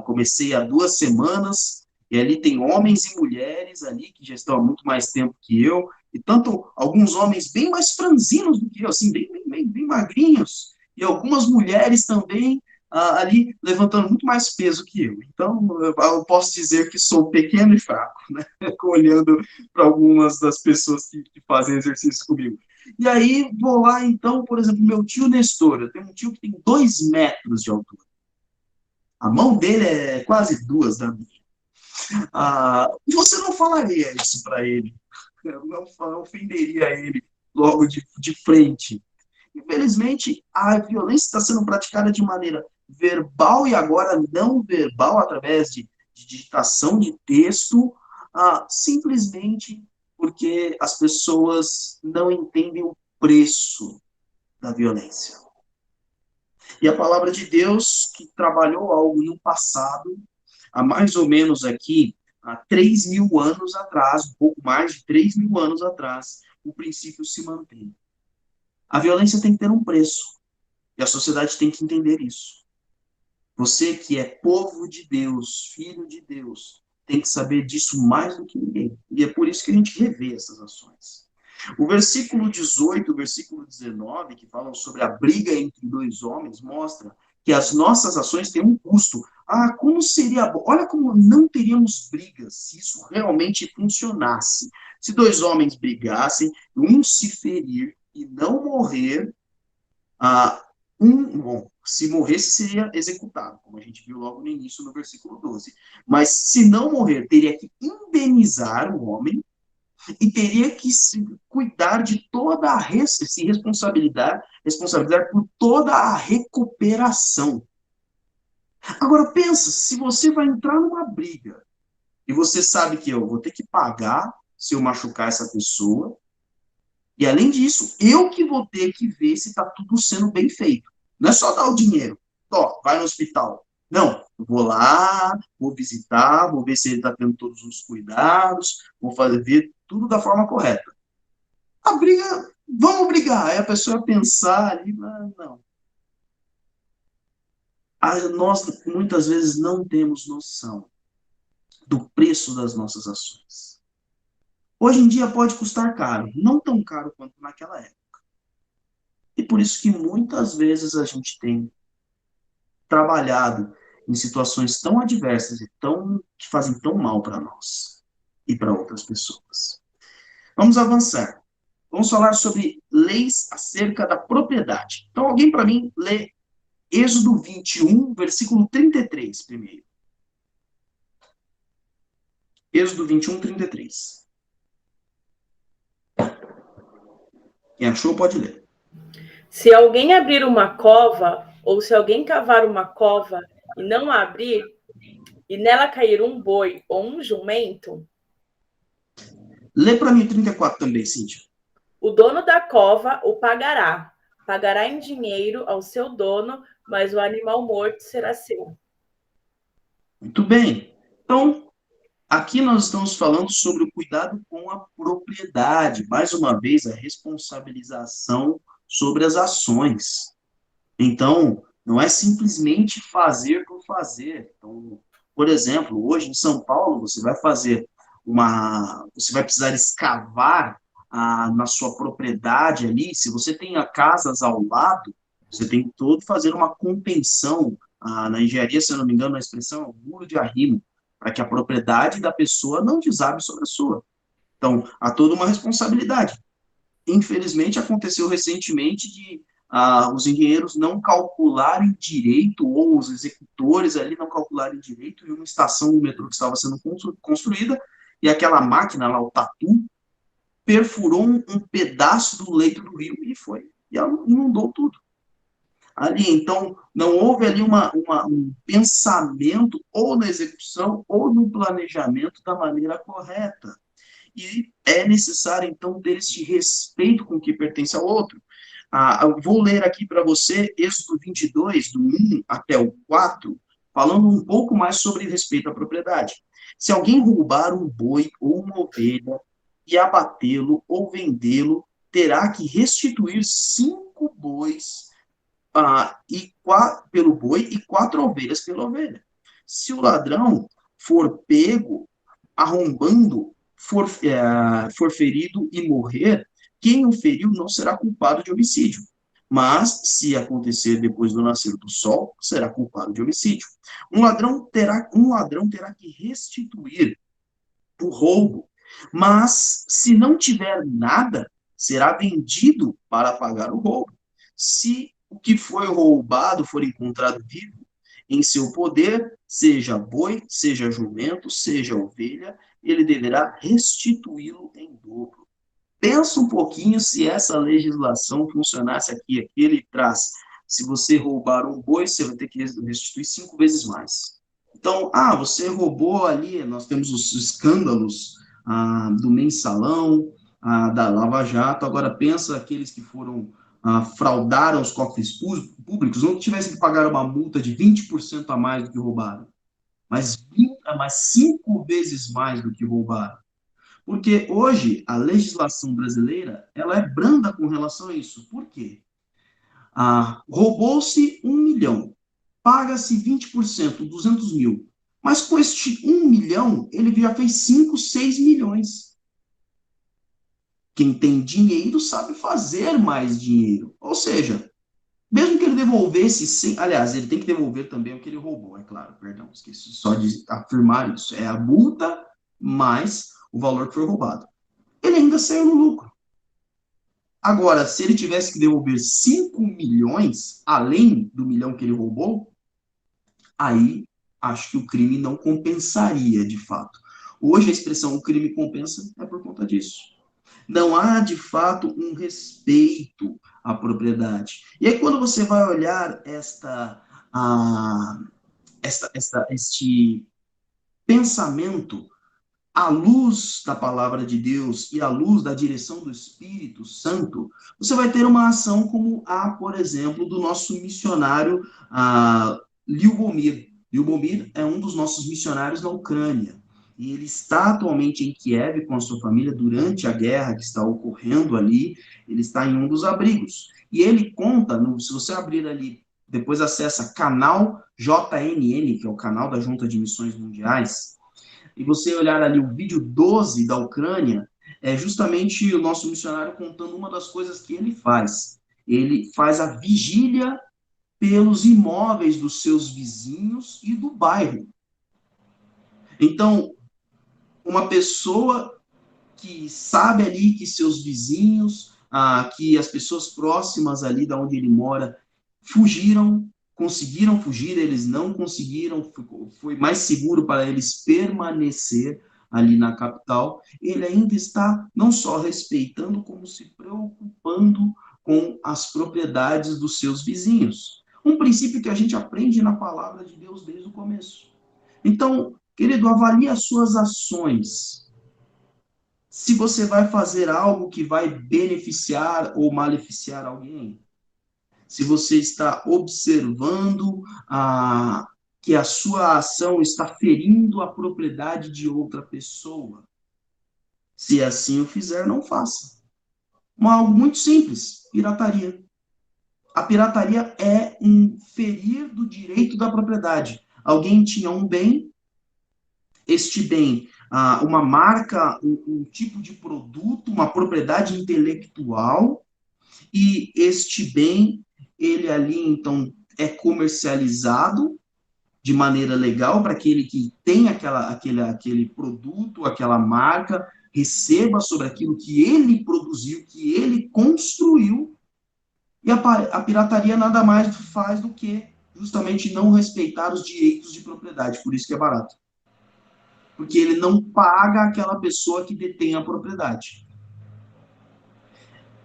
comecei há 2 semanas, e ali tem homens e mulheres ali que já estão há muito mais tempo que eu, e tanto alguns homens bem mais franzinos do que eu, assim, bem magrinhos, e algumas mulheres também ali levantando muito mais peso que eu. Então, eu posso dizer que sou pequeno e fraco, né? Olhando para algumas das pessoas que fazem exercício comigo. E aí, vou lá, então, por exemplo, meu tio Nestor, eu tenho um tio que tem 2 metros de altura. A mão dele é quase 2 da minha. Você não falaria isso para ele. Eu não ofenderia ele logo de frente. Infelizmente, a violência está sendo praticada de maneira verbal e agora não verbal, através de digitação de texto, simplesmente porque as pessoas não entendem o preço da violência. E a palavra de Deus, que trabalhou algo no passado, há mais ou menos aqui, há 3.000 anos atrás, um pouco mais de 3.000 anos atrás, o princípio se mantém. A violência tem que ter um preço. E a sociedade tem que entender isso. Você que é povo de Deus, filho de Deus, tem que saber disso mais do que ninguém. E é por isso que a gente revê essas ações. O versículo 18, o versículo 19, que falam sobre a briga entre 2 homens, mostra que as nossas ações têm um custo. como seria bom. Olha como não teríamos brigas se isso realmente funcionasse. Se dois homens brigassem, um se ferir e não morrer, bom, se morresse seria executado, como a gente viu logo no início, no versículo 12. Mas se não morrer, teria que indenizar o homem e teria que se cuidar de toda se responsabilizar por toda a recuperação. Agora pensa, se você vai entrar numa briga e você sabe que eu vou ter que pagar se eu machucar essa pessoa, e além disso, eu que vou ter que ver se está tudo sendo bem feito. Não é só dar o dinheiro, vai no hospital. Não, eu vou lá, vou visitar, vou ver se ele está tendo todos os cuidados, vou ver tudo da forma correta. A briga, vamos brigar. Aí a pessoa pensar ali, não. Nós, muitas vezes, não temos noção do preço das nossas ações. Hoje em dia pode custar caro, não tão caro quanto naquela época. E por isso que muitas vezes a gente tem trabalhado em situações tão adversas e que fazem tão mal para nós e para outras pessoas. Vamos avançar. Vamos falar sobre leis acerca da propriedade. Então, alguém para mim lê Êxodo 21, versículo 33 primeiro. Êxodo 21, 33. Quem achou pode ler. Se alguém abrir uma cova, ou se alguém cavar uma cova e não a abrir, e nela cair um boi ou um jumento... Lê para mim 34 também, Cíntia. O dono da cova o pagará. Pagará em dinheiro ao seu dono, mas o animal morto será seu. Muito bem. Então, aqui nós estamos falando sobre o cuidado com a propriedade. Mais uma vez, a responsabilização sobre as ações. Então, não é simplesmente fazer por fazer. Então, por exemplo, hoje em São Paulo, você vai precisar escavar na sua propriedade ali. Se você tem casas ao lado, você tem que fazer uma contenção. Na engenharia, se eu não me engano, a expressão é o muro de arrimo, para que a propriedade da pessoa não desabe sobre a sua. Então, há toda uma responsabilidade. Infelizmente, aconteceu recentemente de os engenheiros não calcularem direito, ou os executores ali não calcularem direito, em uma estação do metrô que estava sendo construída, e aquela máquina lá, o tatu, perfurou um pedaço do leito do rio e inundou tudo. Ali, então, não houve ali um pensamento, ou na execução, ou no planejamento da maneira correta. E é necessário, então, ter este respeito com o que pertence ao outro. Eu vou ler aqui para você Êxodo 22, do 1 até o 4, falando um pouco mais sobre respeito à propriedade. Se alguém roubar um boi ou uma ovelha e abatê-lo ou vendê-lo, terá que restituir 5 bois pelo boi e 4 ovelhas pela ovelha. Se o ladrão for pego arrombando, for ferido e morrer, quem o feriu não será culpado de homicídio. Mas, se acontecer depois do nascer do sol, será culpado de homicídio. Um ladrão terá que restituir o roubo, mas, se não tiver nada, será vendido para pagar o roubo. Se o que foi roubado for encontrado vivo em seu poder, seja boi, seja jumento, seja ovelha, ele deverá restituí-lo em dobro. Pensa um pouquinho se essa legislação funcionasse aqui. Aqui ele traz, se você roubar um boi, você vai ter que restituir 5 vezes mais. Então, você roubou ali, nós temos os escândalos do mensalão, da Lava Jato. Agora pensa aqueles que fraudaram os cofres públicos, não tivessem que pagar uma multa de 20% a mais do que roubaram, mas 5 vezes mais do que roubaram. Porque hoje a legislação brasileira ela é branda com relação a isso. Por quê? Roubou-se 1 milhão, paga-se 20%, 200 mil. Mas com este 1 milhão, ele já fez 5, 6 milhões. Quem tem dinheiro sabe fazer mais dinheiro. Ou seja, mesmo que ele devolvesse, aliás, ele tem que devolver também o que ele roubou, é claro, perdão, esqueci só de afirmar isso. É a multa mais o valor que foi roubado. Ele ainda saiu no lucro. Agora, se ele tivesse que devolver 5 milhões, além do milhão que ele roubou, aí acho que o crime não compensaria, de fato. Hoje a expressão o crime compensa é por conta disso. Não há, de fato, um respeito à propriedade. E aí, quando você vai olhar este pensamento à luz da palavra de Deus e à luz da direção do Espírito Santo, você vai ter uma ação como a, por exemplo, do nosso missionário Lyubomir. Lyubomir é um dos nossos missionários na Ucrânia. E ele está atualmente em Kiev com a sua família durante a guerra que está ocorrendo ali. Ele está em um dos abrigos. E ele conta, se você abrir ali, depois acessa canal JNN, que é o canal da Junta de Missões Mundiais, e você olhar ali o vídeo 12 da Ucrânia, é justamente o nosso missionário contando uma das coisas que ele faz. Ele faz a vigília pelos imóveis dos seus vizinhos e do bairro. Então, uma pessoa que sabe ali que seus vizinhos, que as pessoas próximas ali da onde ele mora, fugiram, conseguiram fugir, eles não conseguiram, foi mais seguro para eles permanecer ali na capital, ele ainda está não só respeitando, como se preocupando com as propriedades dos seus vizinhos. Um princípio que a gente aprende na palavra de Deus desde o começo. Então, querido, avalie as suas ações. Se você vai fazer algo que vai beneficiar ou maleficiar alguém. Se você está observando que a sua ação está ferindo a propriedade de outra pessoa. Se assim o fizer, não faça. Algo muito simples, pirataria. A pirataria é um ferir do direito da propriedade. Alguém tinha um bem, este bem, uma marca, um tipo de produto, uma propriedade intelectual, e este bem, ele ali, então, é comercializado de maneira legal para aquele que tem aquele produto, aquela marca, receba sobre aquilo que ele produziu, que ele construiu, e a pirataria nada mais faz do que justamente não respeitar os direitos de propriedade, por isso que é barato. Porque ele não paga aquela pessoa que detém a propriedade.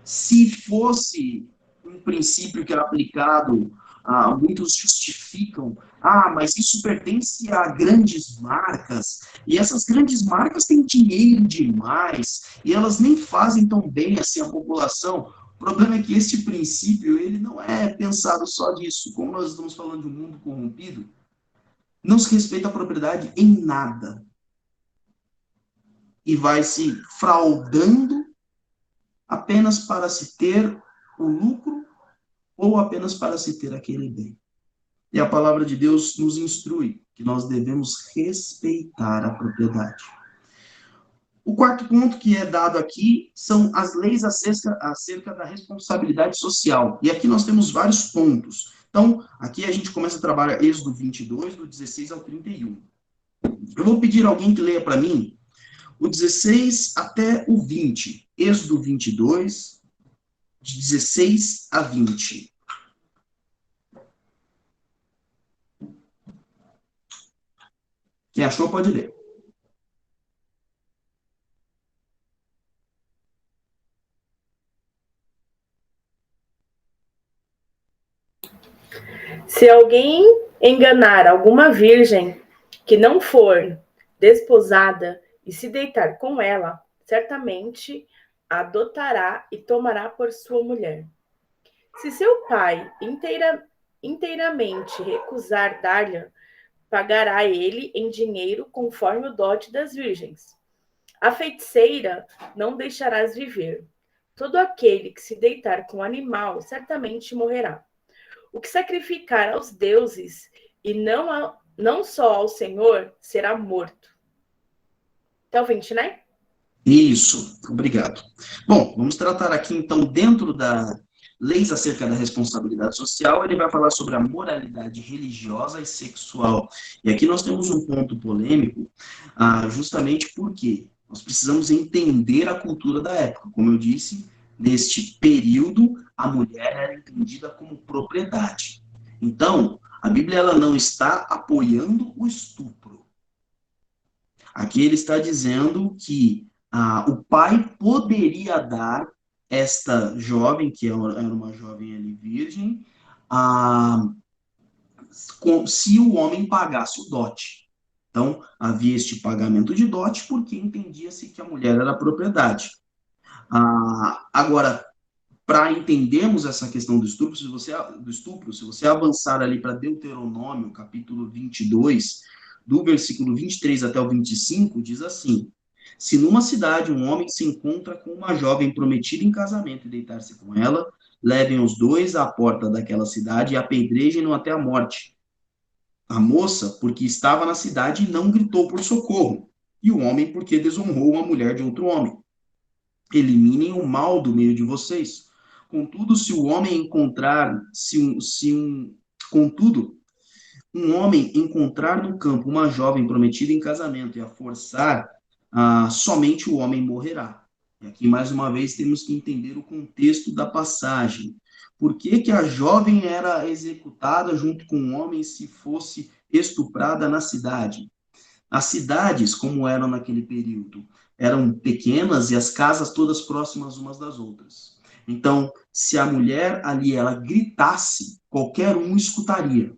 Se fosse um princípio que é aplicado, muitos justificam, mas isso pertence a grandes marcas, e essas grandes marcas têm dinheiro demais, e elas nem fazem tão bem assim a população. O problema é que este princípio, ele não é pensado só disso. Como nós estamos falando de um mundo corrompido, não se respeita a propriedade em nada. E vai se fraudando apenas para se ter o lucro ou apenas para se ter aquele bem. E a palavra de Deus nos instrui que nós devemos respeitar a propriedade. O quarto ponto que é dado aqui são as leis acerca da responsabilidade social. E aqui nós temos vários pontos. Então, aqui a gente começa a trabalhar Êxodo 22, do 16 ao 31. Eu vou pedir a alguém que leia para mim o 16 até o 20. Êxodo 22, de 16 a 20. Quem achou pode ler. Se alguém enganar alguma virgem que não for desposada e se deitar com ela, certamente a adotará e tomará por sua mulher. Se seu pai inteiramente recusar dar-lhe, pagará ele em dinheiro conforme o dote das virgens. A feiticeira não deixarás viver. Todo aquele que se deitar com o animal certamente morrerá. O que sacrificar aos deuses e não só ao Senhor será morto. Até o 20, né? Isso, obrigado. Bom, vamos tratar aqui então dentro leis acerca da responsabilidade social, ele vai falar sobre a moralidade religiosa e sexual. E aqui nós temos um ponto polêmico, justamente porque nós precisamos entender a cultura da época. Como eu disse, neste período, a mulher era entendida como propriedade. Então, a Bíblia ela não está apoiando o estupro. Aqui ele está dizendo que o pai poderia dar esta jovem, que era uma jovem ali virgem, se o homem pagasse o dote. Então, havia este pagamento de dote porque entendia-se que a mulher era propriedade. Agora, para entendermos essa questão do estupro, se você avançar ali para Deuteronômio, capítulo 22, do versículo 23 até o 25, diz assim: se numa cidade um homem se encontra com uma jovem prometida em casamento e deitar-se com ela, levem os dois à porta daquela cidade e apedrejem-no até a morte. A moça, porque estava na cidade e não gritou por socorro, e o homem, porque desonrou a mulher de outro homem. Eliminem o mal do meio de vocês. Contudo, se o homem encontrar, contudo, um homem encontrar no campo uma jovem prometida em casamento e a forçar, somente o homem morrerá. E aqui, mais uma vez, temos que entender o contexto da passagem. Por que que a jovem era executada junto com o homem se fosse estuprada na cidade? As cidades, como eram naquele período, eram pequenas e as casas todas próximas umas das outras. Então, se a mulher ali, ela gritasse, qualquer um escutaria.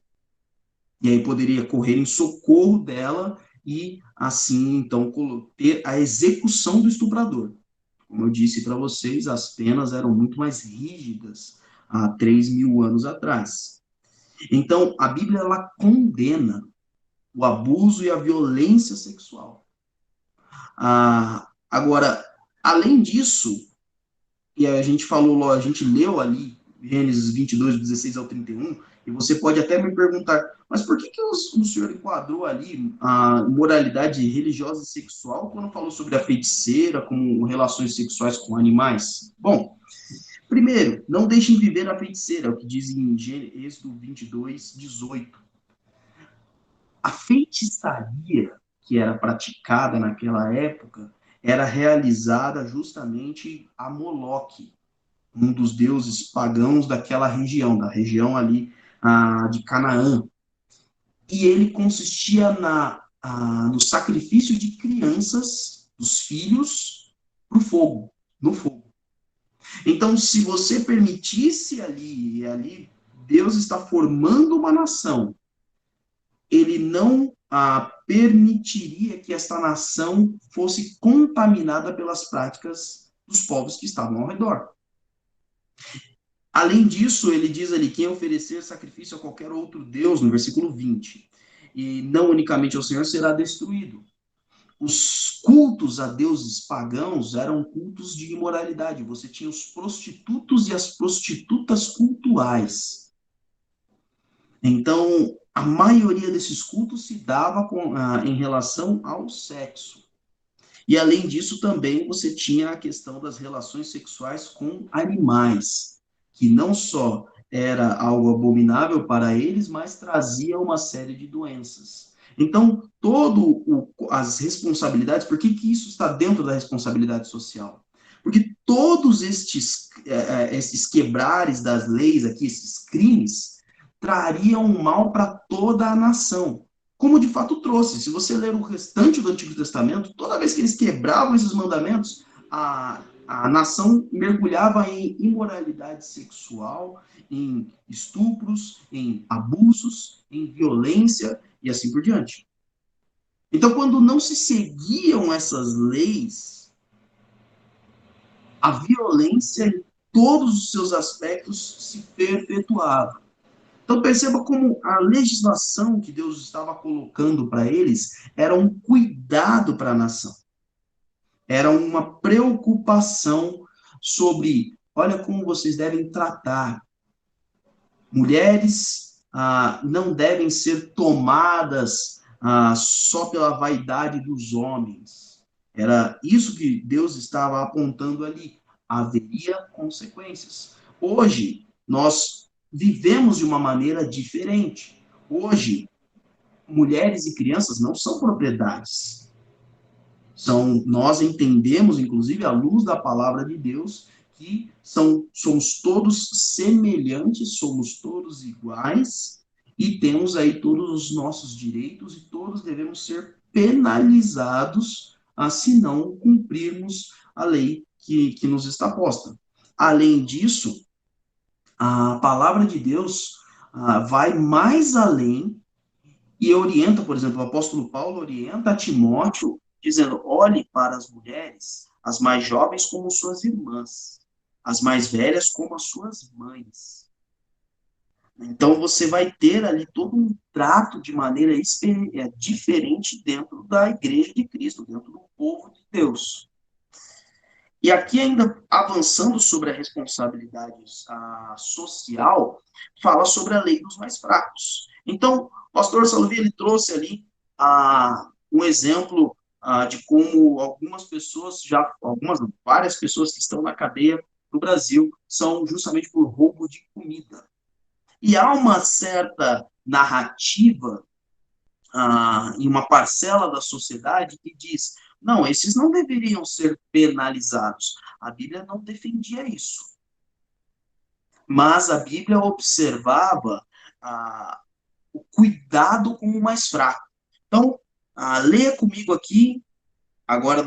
E aí poderia correr em socorro dela e, assim, então, ter a execução do estuprador. Como eu disse para vocês, as penas eram muito mais rígidas há 3.000 anos atrás. Então, a Bíblia, ela condena o abuso e a violência sexual. Agora, além disso, e a gente leu ali, Gênesis 22, 16 ao 31, e você pode até me perguntar, mas por que o senhor enquadrou ali a moralidade religiosa e sexual quando falou sobre a feiticeira, como relações sexuais com animais? Bom, primeiro, não deixem viver a feiticeira, é o que diz em Êxodo 22, 18. A feitiçaria que era praticada naquela época era realizada justamente a Moloque, um dos deuses pagãos daquela região, da região ali de Canaã. E ele consistia no sacrifício de crianças, dos filhos, no fogo. Então, se você permitisse ali Deus está formando uma nação, ele não permitiria que esta nação fosse contaminada pelas práticas dos povos que estavam ao redor. Além disso, ele diz ali, quem oferecer sacrifício a qualquer outro Deus, no versículo 20, e não unicamente ao Senhor, será destruído. Os cultos a deuses pagãos eram cultos de imoralidade. Você tinha os prostitutos e as prostitutas cultuais. Então, a maioria desses cultos se dava em relação ao sexo. E, além disso, também você tinha a questão das relações sexuais com animais, que não só era algo abominável para eles, mas trazia uma série de doenças. Então, as responsabilidades, por que isso está dentro da responsabilidade social? Porque todos estes quebrares das leis aqui, esses crimes, trariam um mal para toda a nação, como de fato trouxe. Se você ler o restante do Antigo Testamento, toda vez que eles quebravam esses mandamentos, a nação mergulhava em imoralidade sexual, em estupros, em abusos, em violência e assim por diante. Então, quando não se seguiam essas leis, a violência em todos os seus aspectos se perpetuava. Então, perceba como a legislação que Deus estava colocando para eles era um cuidado para a nação. Era uma preocupação sobre, olha como vocês devem tratar. Mulheres não devem ser tomadas só pela vaidade dos homens. Era isso que Deus estava apontando ali. Haveria consequências. Hoje, nós vivemos de uma maneira diferente. Hoje, mulheres e crianças não são propriedades. Nós entendemos, inclusive, à luz da palavra de Deus, que somos todos semelhantes, somos todos iguais, e temos aí todos os nossos direitos, e todos devemos ser penalizados se não cumprirmos a lei que nos está posta. Além disso, a palavra de Deus vai mais além e orienta, por exemplo, o apóstolo Paulo orienta a Timóteo, dizendo: olhe para as mulheres, as mais jovens como suas irmãs, as mais velhas como as suas mães. Então, você vai ter ali todo um trato de maneira diferente dentro da igreja de Cristo, dentro do povo de Deus. E aqui, ainda avançando sobre a responsabilidade social, fala sobre a lei dos mais fracos. Então, o pastor Salvi, ele trouxe ali um exemplo de como várias pessoas que estão na cadeia no Brasil são justamente por roubo de comida. E há uma certa narrativa em uma parcela da sociedade que diz: não, esses não deveriam ser penalizados. A Bíblia não defendia isso. Mas a Bíblia observava o cuidado com o mais fraco. Então, leia comigo aqui, agora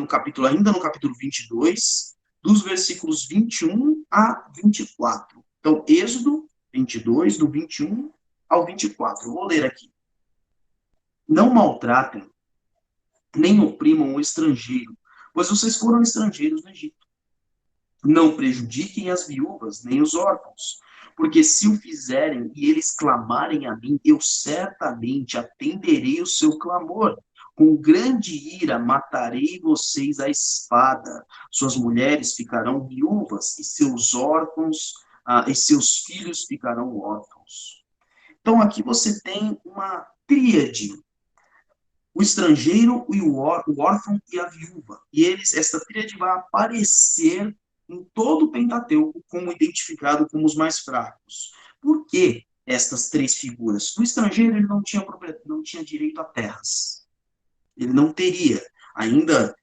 ainda no capítulo 22, dos versículos 21 a 24. Então, Êxodo 22, do 21 ao 24. Eu vou ler aqui. Não maltratem, nem oprimam o estrangeiro, pois vocês foram estrangeiros no Egito. Não prejudiquem as viúvas, nem os órfãos, porque se o fizerem e eles clamarem a mim, eu certamente atenderei o seu clamor. Com grande ira matarei vocês à espada. Suas mulheres ficarão viúvas e seus órfãos e seus filhos ficarão órfãos. Então aqui você tem uma tríade: o estrangeiro, o órfão e a viúva. E essa tríade vai aparecer em todo o Pentateuco como identificado como os mais fracos. Por que estas três figuras? O estrangeiro, ele não tinha direito a terras. Ele não teria. Ainda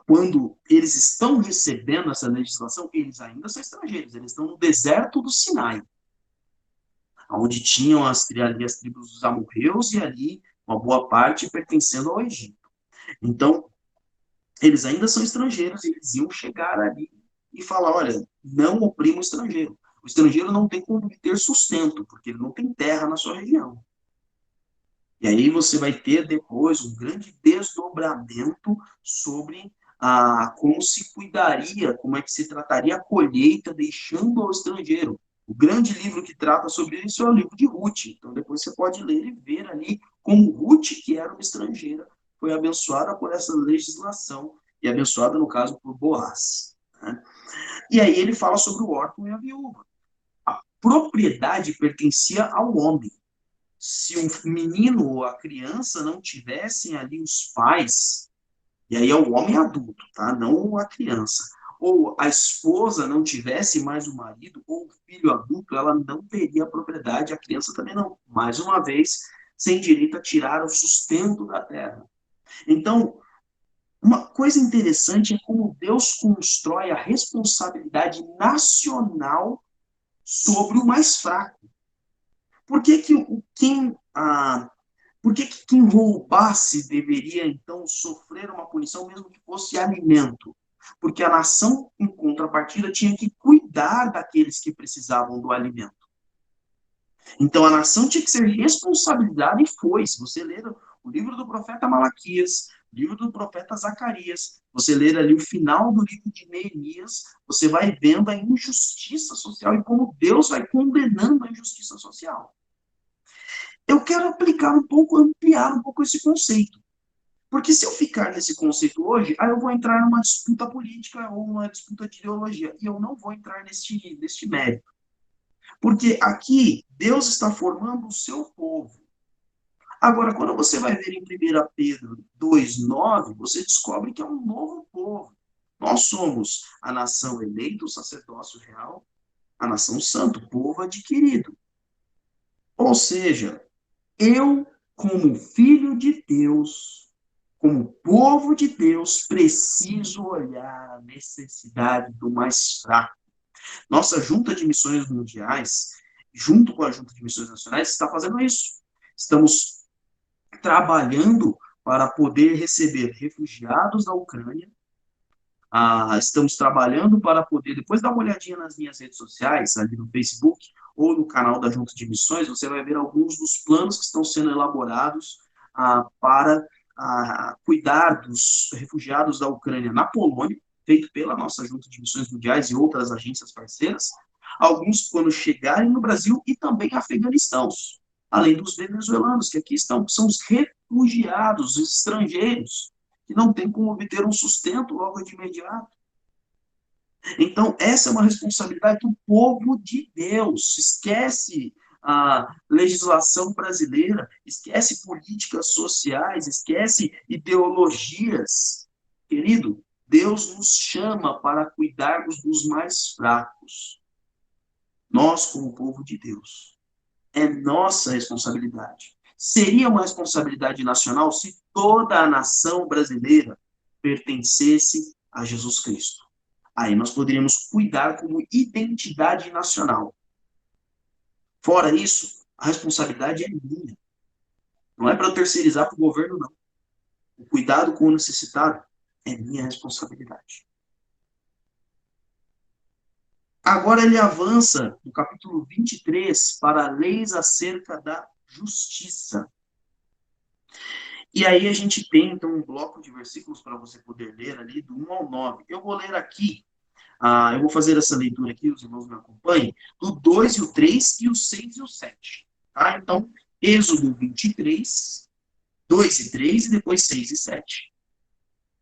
quando eles estão recebendo essa legislação, eles ainda são estrangeiros. Eles estão no deserto do Sinai, onde tinham as tribos dos amorreus e ali uma boa parte pertencendo ao Egito. Então, eles ainda são estrangeiros e eles iam chegar ali e falar: olha, não oprima o estrangeiro. O estrangeiro não tem como ter sustento, porque ele não tem terra na sua região. E aí você vai ter depois um grande desdobramento sobre como se cuidaria, como é que se trataria a colheita deixando ao estrangeiro. O grande livro que trata sobre isso é o livro de Ruth. Então depois você pode ler e ver ali como Ruth, que era uma estrangeira, foi abençoada por essa legislação, e abençoada, no caso, por Boaz. Né? E aí ele fala sobre o órfão e a viúva. A propriedade pertencia ao homem. Se um menino ou a criança não tivessem ali os pais, e aí é o homem adulto, tá? Não a criança, ou a esposa não tivesse mais o marido, ou o filho adulto, ela não teria a propriedade, a criança também não. Mais uma vez, sem direito a tirar o sustento da terra. Então, uma coisa interessante é como Deus constrói a responsabilidade nacional sobre o mais fraco. Por que quem roubasse deveria, então, sofrer uma punição, mesmo que fosse alimento? Porque a nação, em contrapartida, tinha que cuidar daqueles que precisavam do alimento. Então, a nação tinha que ser responsabilizada, e foi. Se você ler o livro do profeta Malaquias, o livro do profeta Zacarias, você ler ali o final do livro de Neemias, você vai vendo a injustiça social e como Deus vai condenando a injustiça social. Eu quero ampliar um pouco esse conceito. Porque se eu ficar nesse conceito hoje, aí eu vou entrar numa disputa política ou uma disputa de ideologia. E eu não vou entrar neste mérito. Porque aqui, Deus está formando o seu povo. Agora, quando você vai ver em 1 Pedro 2,9, você descobre que é um novo povo. Nós somos a nação eleita, o sacerdócio real, a nação santa, o povo adquirido. Ou seja, eu, como filho de Deus, como povo de Deus, preciso olhar a necessidade do mais fraco. Nossa Junta de Missões Mundiais, junto com a Junta de Missões Nacionais, está fazendo isso. Estamos trabalhando para poder receber refugiados da Ucrânia. Estamos trabalhando para poder, depois dá uma olhadinha nas minhas redes sociais, ali no Facebook, ou no canal da Junta de Missões, você vai ver alguns dos planos que estão sendo elaborados para cuidar dos refugiados da Ucrânia na Polônia, feito pela nossa Junta de Missões Mundiais e outras agências parceiras, alguns quando chegarem no Brasil e também afeganistãos, além dos venezuelanos que aqui estão, que são os refugiados, os estrangeiros, que não têm como obter um sustento logo de imediato. Então, essa é uma responsabilidade do povo de Deus. Esquece a legislação brasileira, esquece políticas sociais, esquece ideologias. Querido, Deus nos chama para cuidarmos dos mais fracos. Nós, como povo de Deus, é nossa responsabilidade. Seria uma responsabilidade nacional se toda a nação brasileira pertencesse a Jesus Cristo. Aí nós poderíamos cuidar como identidade nacional. Fora isso, a responsabilidade é minha. Não é para eu terceirizar para o governo, não. O cuidado com o necessitado é minha responsabilidade. Agora ele avança no capítulo 23 para leis acerca da justiça. E aí a gente tem, então, um bloco de versículos para você poder ler ali, do 1 ao 9. Eu vou ler aqui, eu vou fazer essa leitura aqui, os irmãos me acompanhem, do 2 e o 3, e o 6 e o 7. Tá? Então, Êxodo 23, 2 e 3, e depois 6 e 7.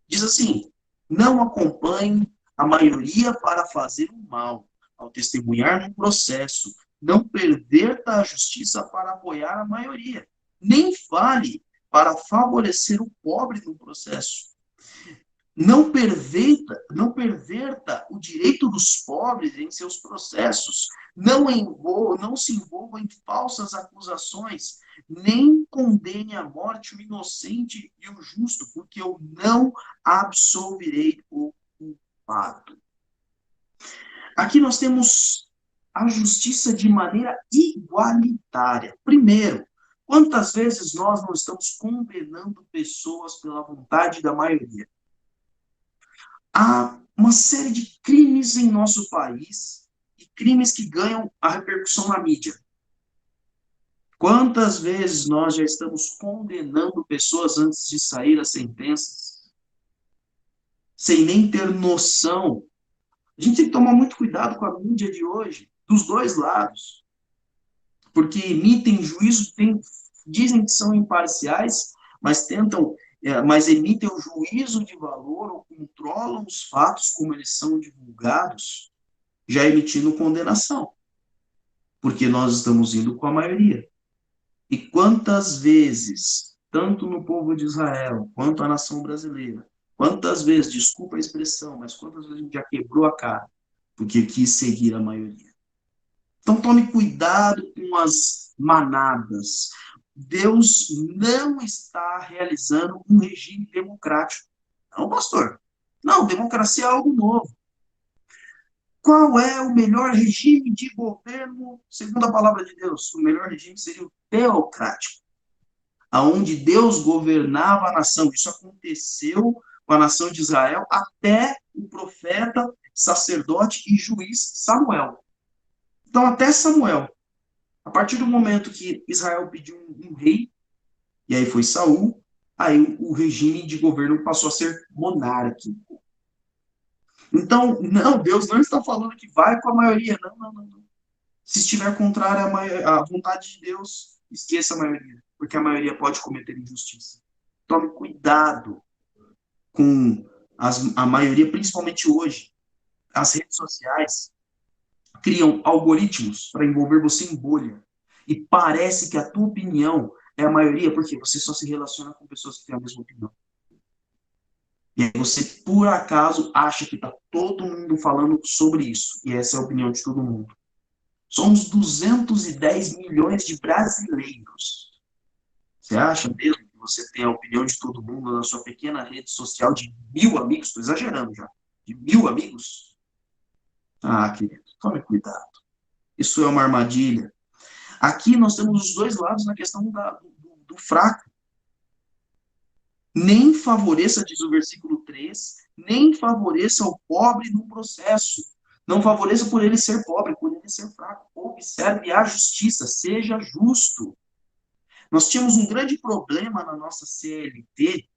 Diz assim: não acompanhe a maioria para fazer o mal, ao testemunhar num processo, não perverta a justiça para apoiar a maioria, nem fale para favorecer o pobre no processo. Não perverta o direito dos pobres em seus processos. Não se envolva em falsas acusações, nem condene à morte o inocente e o justo, porque eu não absolverei o culpado. Aqui nós temos a justiça de maneira igualitária. Primeiro, quantas vezes nós não estamos condenando pessoas pela vontade da maioria? Há uma série de crimes em nosso país e crimes que ganham a repercussão na mídia. Quantas vezes nós já estamos condenando pessoas antes de sair as sentenças, sem nem ter noção? A gente tem que tomar muito cuidado com a mídia de hoje, dos dois lados, porque emitem juízo, dizem que são imparciais, mas emitem um juízo de valor ou controlam os fatos como eles são divulgados, já emitindo condenação, porque nós estamos indo com a maioria. E quantas vezes, tanto no povo de Israel, quanto a nação brasileira, quantas vezes, desculpa a expressão, mas quantas vezes a gente já quebrou a cara, porque quis seguir a maioria. Então tome cuidado com as manadas. Deus não está realizando um regime democrático. Não, pastor. Não, democracia é algo novo. Qual é o melhor regime de governo, segundo a palavra de Deus? O melhor regime seria o teocrático, aonde Deus governava a nação. Isso aconteceu com a nação de Israel até o profeta, sacerdote e juiz Samuel. Então, até Samuel, a partir do momento que Israel pediu um rei, e aí foi Saul, aí o regime de governo passou a ser monárquico. Então, não, Deus não está falando que vai com a maioria, não. Se estiver contrário à vontade de Deus, esqueça a maioria, porque a maioria pode cometer injustiça. Tome cuidado com a maioria, principalmente hoje. As redes sociais criam algoritmos para envolver você em bolha. E parece que a tua opinião é a maioria, porque você só se relaciona com pessoas que têm a mesma opinião. E aí você, por acaso, acha que está todo mundo falando sobre isso. E essa é a opinião de todo mundo. Somos 210 milhões de brasileiros. Você acha mesmo que você tem a opinião de todo mundo na sua pequena rede social de 1.000 amigos? Estou exagerando já. De 1.000 amigos? Ah, querido, tome cuidado. Isso é uma armadilha. Aqui nós temos os dois lados na questão do fraco. Nem favoreça, diz o versículo 3, nem favoreça o pobre no processo. Não favoreça por ele ser pobre, por ele ser fraco. Observe a justiça, seja justo. Nós tínhamos um grande problema na nossa CLT,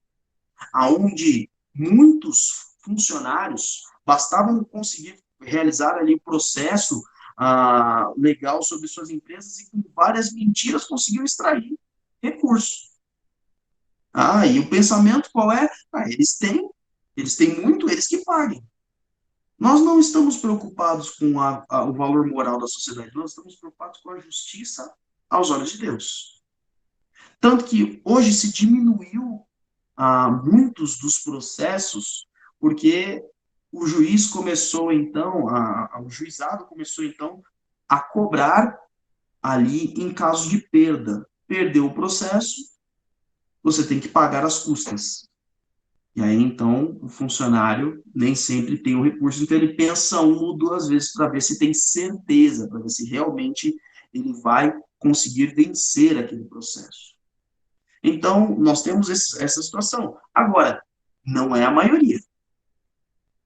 onde muitos funcionários bastavam conseguir realizar ali o processo legal sobre suas empresas e com várias mentiras conseguiam extrair recursos. E o pensamento qual é? Eles têm muito, eles que paguem. Nós não estamos preocupados com o valor moral da sociedade, nós estamos preocupados com a justiça aos olhos de Deus. Tanto que hoje se diminuiu muitos dos processos, porque o juiz começou, então, o juizado começou, então, a cobrar ali em caso de perda. Perdeu o processo, você tem que pagar as custas. E aí, então, o funcionário nem sempre tem o recurso, então ele pensa uma ou duas vezes para ver se tem certeza, para ver se realmente ele vai conseguir vencer aquele processo. Então, nós temos essa situação. Agora, não é a maioria.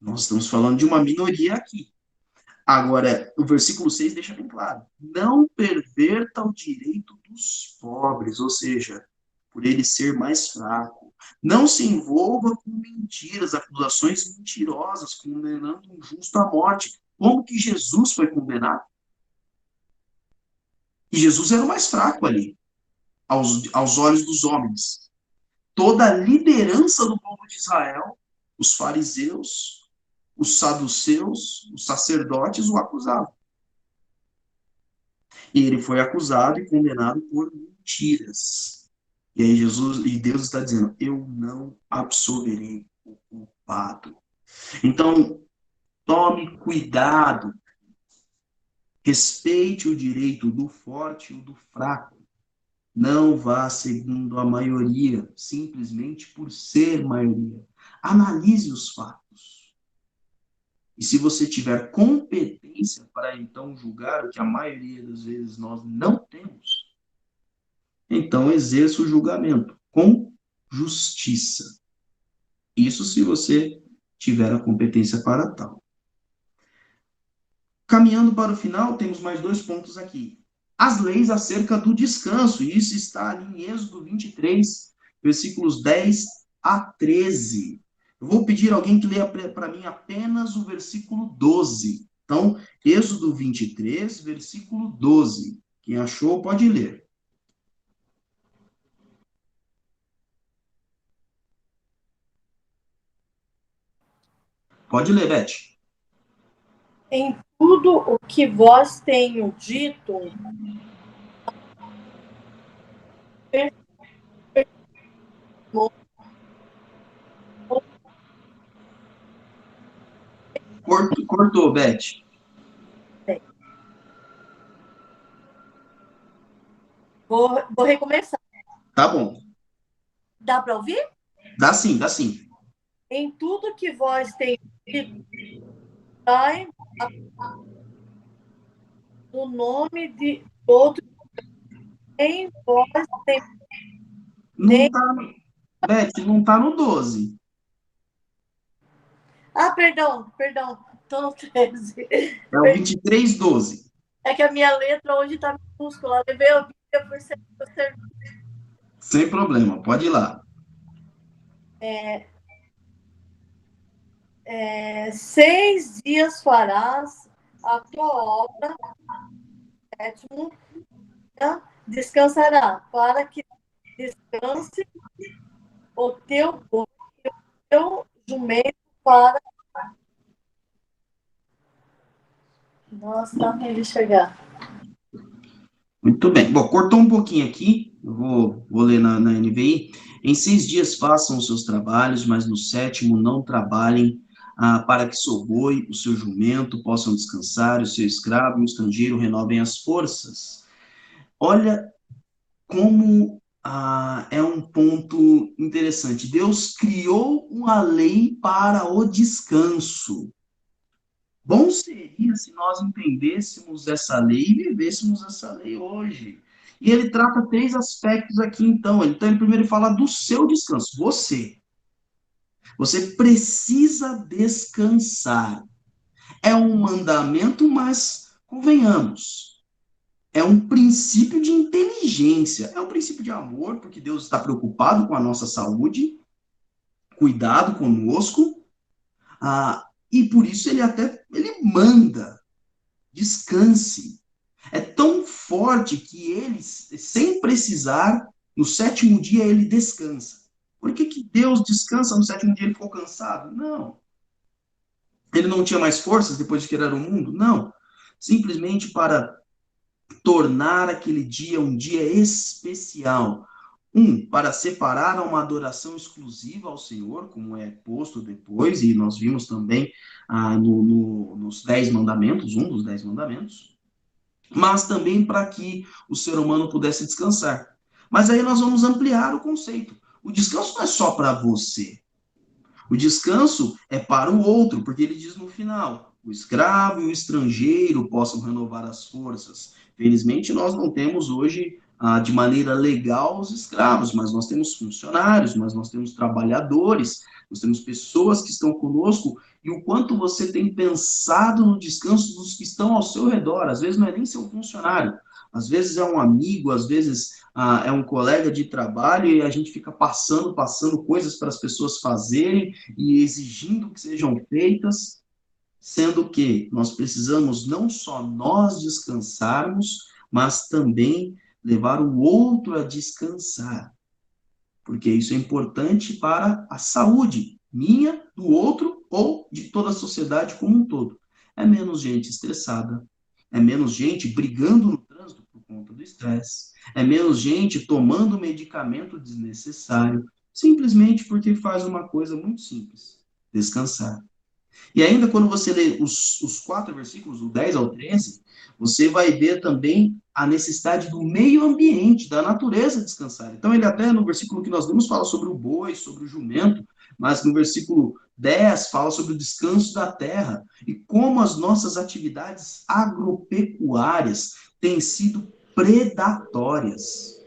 Nós estamos falando de uma minoria aqui. Agora, o versículo 6 deixa bem claro. Não perverta o direito dos pobres, ou seja, por ele ser mais fraco. Não se envolva com mentiras, acusações mentirosas, condenando um justo à morte. Como que Jesus foi condenado? E Jesus era o mais fraco ali, aos olhos dos homens. Toda a liderança do povo de Israel, os fariseus, os saduceus, os sacerdotes o acusavam. E ele foi acusado e condenado por mentiras. E aí Deus está dizendo, eu não absolverei o culpado. Então, tome cuidado. Respeite o direito do forte e do fraco. Não vá seguindo a maioria, simplesmente por ser maioria. Analise os fatos. E se você tiver competência para então julgar, o que a maioria das vezes nós não temos, então exerça o julgamento com justiça. Isso se você tiver a competência para tal. Caminhando para o final, temos mais 2 pontos aqui. As leis acerca do descanso, e isso está ali em Êxodo 23, versículos 10 a 13. Eu vou pedir a alguém que leia para mim apenas o versículo 12. Então, Êxodo 23, versículo 12. Quem achou, pode ler. Pode ler, Beth. Em tudo o que vós tenho dito, Cortou, Beth. Vou recomeçar. Tá bom. Dá para ouvir? Dá sim, dá sim. Em tudo que vós tenho dito, dai no nome de outro, em vós tem. Não tá, Beth, não tá no 12. Perdão. Estou no 13. É o 23, 12. É que a minha letra hoje está minúscula. Levei a Bíblia por ser. Sem problema, pode ir lá. 6 dias farás a tua obra, 7º descansará, para que descanse o teu jumento para. Nossa, tá ruim de chegar. Muito bem. Bom, cortou um pouquinho aqui, eu vou ler na NVI. Em 6 dias façam os seus trabalhos, mas no 7º não trabalhem para que seu boi, o seu jumento possam descansar, o seu escravo e o estrangeiro renovem as forças. Olha como é um ponto interessante. Deus criou uma lei para o descanso. Bom seria se nós entendêssemos essa lei e vivêssemos essa lei hoje. E ele trata 3 aspectos aqui, então. Então, ele primeiro fala do seu descanso. Você precisa descansar. É um mandamento, mas convenhamos, é um princípio de inteligência, é um princípio de amor, porque Deus está preocupado com a nossa saúde, cuidado conosco, e por isso ele manda, descanse. É tão forte que ele, sem precisar, no 7º dia ele descansa. Por que Deus descansa no 7º dia? Ele ficou cansado? Não. Ele não tinha mais forças depois de criar o mundo? Não. Simplesmente para tornar aquele dia um dia especial. Para separar uma adoração exclusiva ao Senhor, como é posto depois, e nós vimos também nos 10 mandamentos, um dos 10 mandamentos, mas também para que o ser humano pudesse descansar. Mas aí nós vamos ampliar o conceito. O descanso não é só para você. O descanso é para o outro, porque ele diz no final, o escravo e o estrangeiro possam renovar as forças. Felizmente, nós não temos hoje, de maneira legal, os escravos, mas nós temos funcionários, mas nós temos trabalhadores, nós temos pessoas que estão conosco, e o quanto você tem pensado no descanso dos que estão ao seu redor. Às vezes não é nem seu funcionário, às vezes é um amigo, às vezes é um colega de trabalho, e a gente fica passando coisas para as pessoas fazerem e exigindo que sejam feitas, sendo que nós precisamos não só nós descansarmos, mas também levar o outro a descansar, porque isso é importante para a saúde minha, do outro ou de toda a sociedade como um todo. É menos gente estressada, é menos gente brigando no trânsito por conta do estresse, é menos gente tomando medicamento desnecessário, simplesmente porque faz uma coisa muito simples, descansar. E ainda quando você lê os 4 versículos, do 10 ao 13, você vai ver também a necessidade do meio ambiente, da natureza descansar. Então, ele até no versículo que nós lemos fala sobre o boi, sobre o jumento, mas no versículo 10 fala sobre o descanso da terra e como as nossas atividades agropecuárias têm sido predatórias.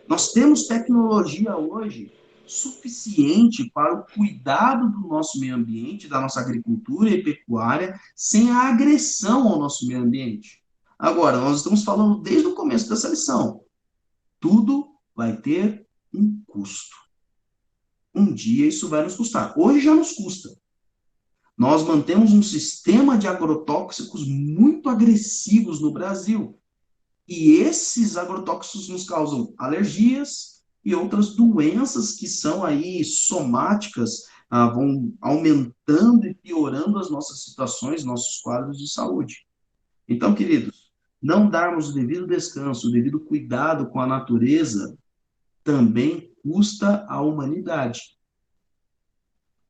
Nós temos tecnologia hoje suficiente para o cuidado do nosso meio ambiente, da nossa agricultura e pecuária, sem a agressão ao nosso meio ambiente. Agora, nós estamos falando desde o começo dessa lição. Tudo vai ter um custo. Um dia isso vai nos custar. Hoje já nos custa. Nós mantemos um sistema de agrotóxicos muito agressivos no Brasil. E esses agrotóxicos nos causam alergias e outras doenças que são aí somáticas, vão aumentando e piorando as nossas situações, nossos quadros de saúde. Então, queridos, não darmos o devido descanso, o devido cuidado com a natureza, também custa a humanidade.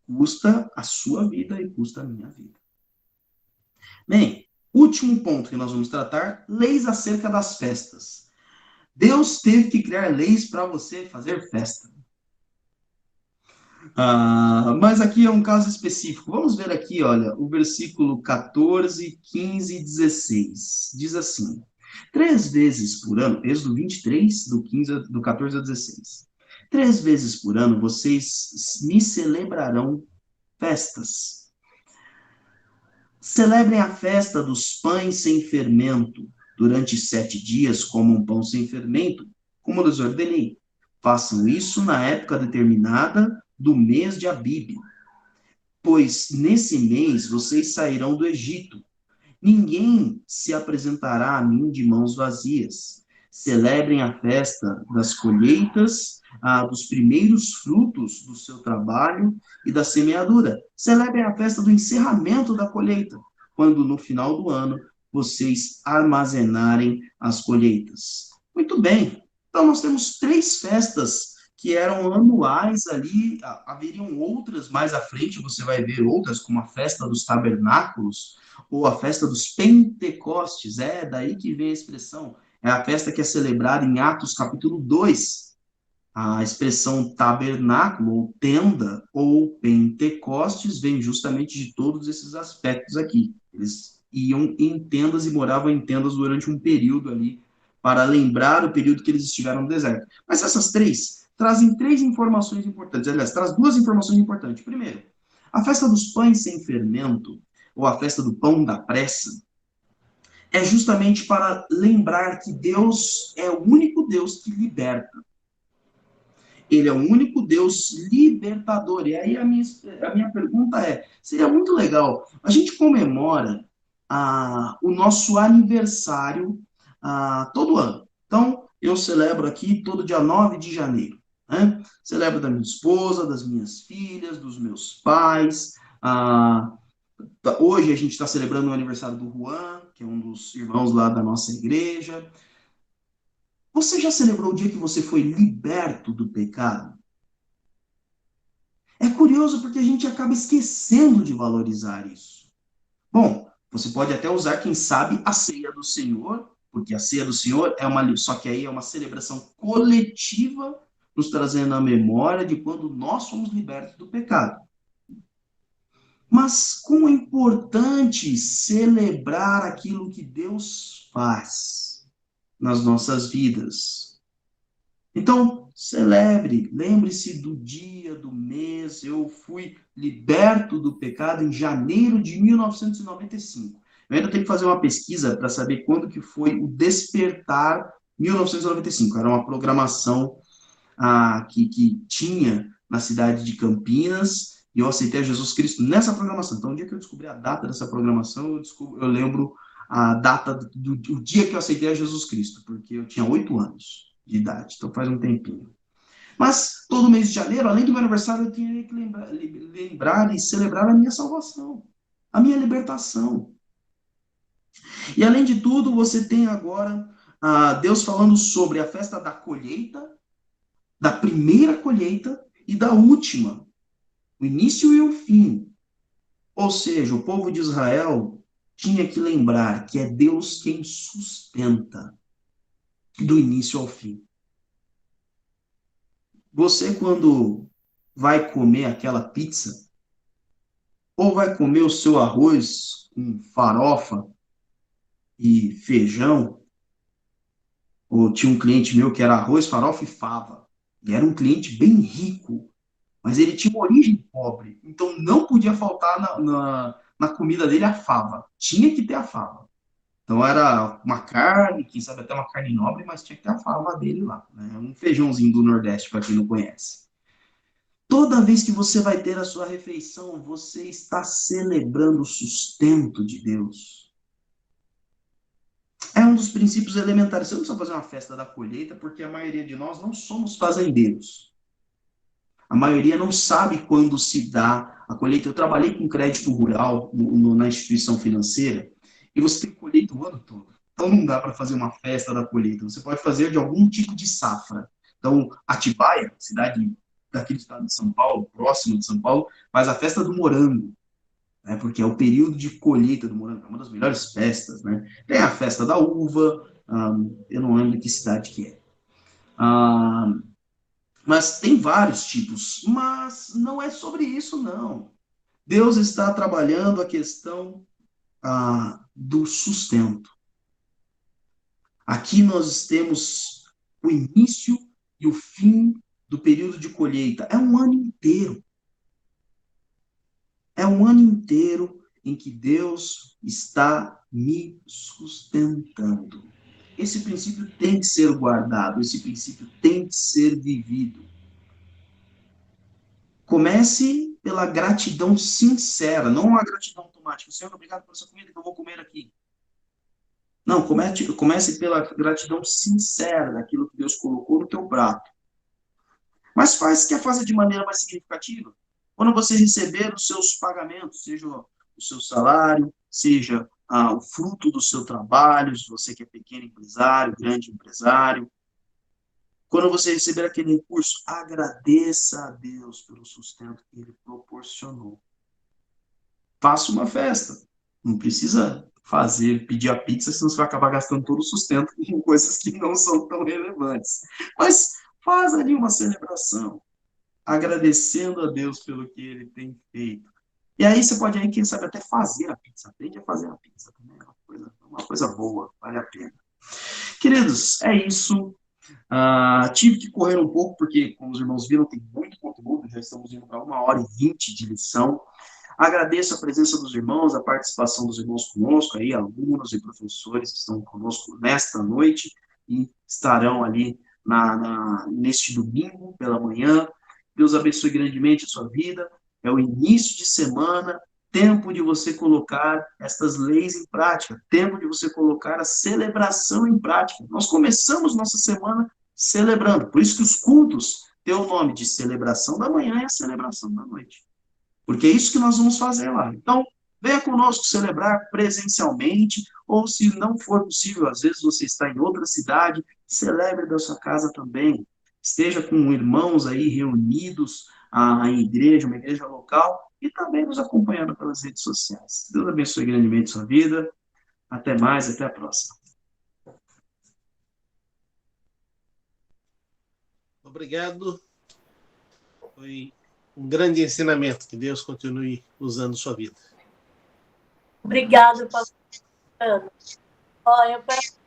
Custa a sua vida e custa a minha vida. Bem, último ponto que nós vamos tratar, leis acerca das festas. Deus teve que criar leis para você fazer festa. Mas aqui é um caso específico. Vamos ver aqui, olha, o versículo 14, 15 e 16. Diz assim, 3 vezes por ano, Êxodo 23, do 14 a 16. 3 vezes por ano vocês me celebrarão festas. Celebrem a festa dos pães sem fermento. Durante 7 dias comam um pão sem fermento, como eu lhes ordenei. Façam isso na época determinada do mês de Abíb, pois nesse mês vocês sairão do Egito. Ninguém se apresentará a mim de mãos vazias. Celebrem a festa das colheitas, dos primeiros frutos do seu trabalho e da semeadura. Celebrem a festa do encerramento da colheita, quando no final do ano vocês armazenarem as colheitas. Muito bem. Então, nós temos 3 festas que eram anuais ali, haveriam outras mais à frente, você vai ver outras, como a festa dos tabernáculos, ou a festa dos Pentecostes, é daí que vem a expressão, é a festa que é celebrada em Atos capítulo 2. A expressão tabernáculo, ou tenda, ou Pentecostes, vem justamente de todos esses aspectos aqui. Eles iam em tendas e moravam em tendas durante um período ali, para lembrar o período que eles estiveram no deserto. Mas essas três trazem três informações importantes. Aliás, traz duas informações importantes. Primeiro, a festa dos pães sem fermento, ou a festa do pão da pressa, é justamente para lembrar que Deus é o único Deus que liberta. Ele é o único Deus libertador. E aí a minha pergunta é, seria muito legal, a gente comemora o nosso aniversário todo ano. Então, eu celebro aqui todo dia 9 de janeiro. Né? Celebro da minha esposa, das minhas filhas, dos meus pais. Hoje a gente está celebrando o aniversário do Juan, que é um dos irmãos lá da nossa igreja. Você já celebrou o dia que você foi liberto do pecado? É curioso porque a gente acaba esquecendo de valorizar isso. Bom, você pode até usar, quem sabe, a ceia do Senhor, porque a ceia do Senhor só que aí é uma celebração coletiva, nos trazendo a memória de quando nós somos libertos do pecado. Mas como é importante celebrar aquilo que Deus faz nas nossas vidas. Então, celebre, lembre-se do dia, do mês. Eu fui liberto do pecado em janeiro de 1995. Eu ainda tenho que fazer uma pesquisa para saber quando que foi o Despertar 1995. Era uma programação que tinha na cidade de Campinas, e eu aceitei a Jesus Cristo nessa programação. Então, o dia que eu descobri a data dessa programação, eu lembro a data do dia que eu aceitei a Jesus Cristo, porque eu tinha 8 anos de idade, então faz um tempinho. Mas todo mês de janeiro, além do meu aniversário, eu tinha que lembrar e celebrar a minha salvação, a minha libertação. E além de tudo, você tem agora Deus falando sobre a festa da colheita, da primeira colheita e da última, o início e o fim. Ou seja, o povo de Israel tinha que lembrar que é Deus quem sustenta do início ao fim. Você, quando vai comer aquela pizza, ou vai comer o seu arroz com farofa e feijão, ou tinha um cliente meu que era arroz, farofa e fava, e era um cliente bem rico, mas ele tinha uma origem pobre, então não podia faltar na comida dele a fava, tinha que ter a fava. Então era uma carne, quem sabe até uma carne nobre, mas tinha que ter a fava dele lá, né? Um feijãozinho do Nordeste, para quem não conhece. Toda vez que você vai ter a sua refeição, você está celebrando o sustento de Deus. É um dos princípios elementares. Você não precisa fazer uma festa da colheita, porque a maioria de nós não somos fazendeiros. A maioria não sabe quando se dá a colheita. Eu trabalhei com crédito rural na instituição financeira, e você tem colheita o ano todo. Então não dá para fazer uma festa da colheita. Você pode fazer de algum tipo de safra. Então, Atibaia, cidade daquele estado de São Paulo, próximo de São Paulo, faz a festa do morango, né? Porque é o período de colheita do morango, é uma das melhores festas, né? Tem a festa da uva, eu não lembro que cidade que é. Mas tem vários tipos, mas não é sobre isso, não. Deus está trabalhando a questão do sustento. Aqui nós temos o início e o fim do período de colheita. É um ano inteiro. É um ano inteiro em que Deus está me sustentando. Esse princípio tem que ser guardado, esse princípio tem que ser vivido. Comece pela gratidão sincera, não a gratidão automática. Senhor, obrigado por essa comida que eu vou comer aqui. Não, comece pela gratidão sincera daquilo que Deus colocou no teu prato. Mas quer fazer de maneira mais significativa? Quando você receber os seus pagamentos, seja o seu salário, seja o fruto do seu trabalho, se você que é pequeno empresário, grande empresário, Quando você receber aquele recurso, agradeça a Deus pelo sustento que Ele proporcionou. Faça uma festa. Não precisa pedir a pizza, senão você vai acabar gastando todo o sustento com coisas que não são tão relevantes. Mas faz ali uma celebração, agradecendo a Deus pelo que Ele tem feito. E aí você pode, aí, quem sabe, até fazer a pizza. Aprende a fazer a pizza também. É uma coisa boa, vale a pena. Queridos, é isso. Tive que correr um pouco, porque, como os irmãos viram, tem muito conteúdo, já estamos indo para 1h20 de lição. Agradeço a presença dos irmãos, a participação dos irmãos conosco, aí, alunos e professores que estão conosco nesta noite e estarão ali neste domingo pela manhã. Deus abençoe grandemente a sua vida. É o início de semana, tempo de você colocar estas leis em prática, tempo de você colocar a celebração em prática. Nós começamos nossa semana celebrando, por isso que os cultos têm o nome de celebração da manhã e a celebração da noite. Porque é isso que nós vamos fazer lá. Então, venha conosco celebrar presencialmente, ou se não for possível, às vezes você está em outra cidade, celebre da sua casa também. Esteja com irmãos aí reunidos em igreja, uma igreja local, e também nos acompanhando pelas redes sociais. Deus abençoe grandemente sua vida. Até mais, até a próxima. Obrigado. Foi um grande ensinamento. Que Deus continue usando sua vida. Obrigada, pastor. Olha, eu peço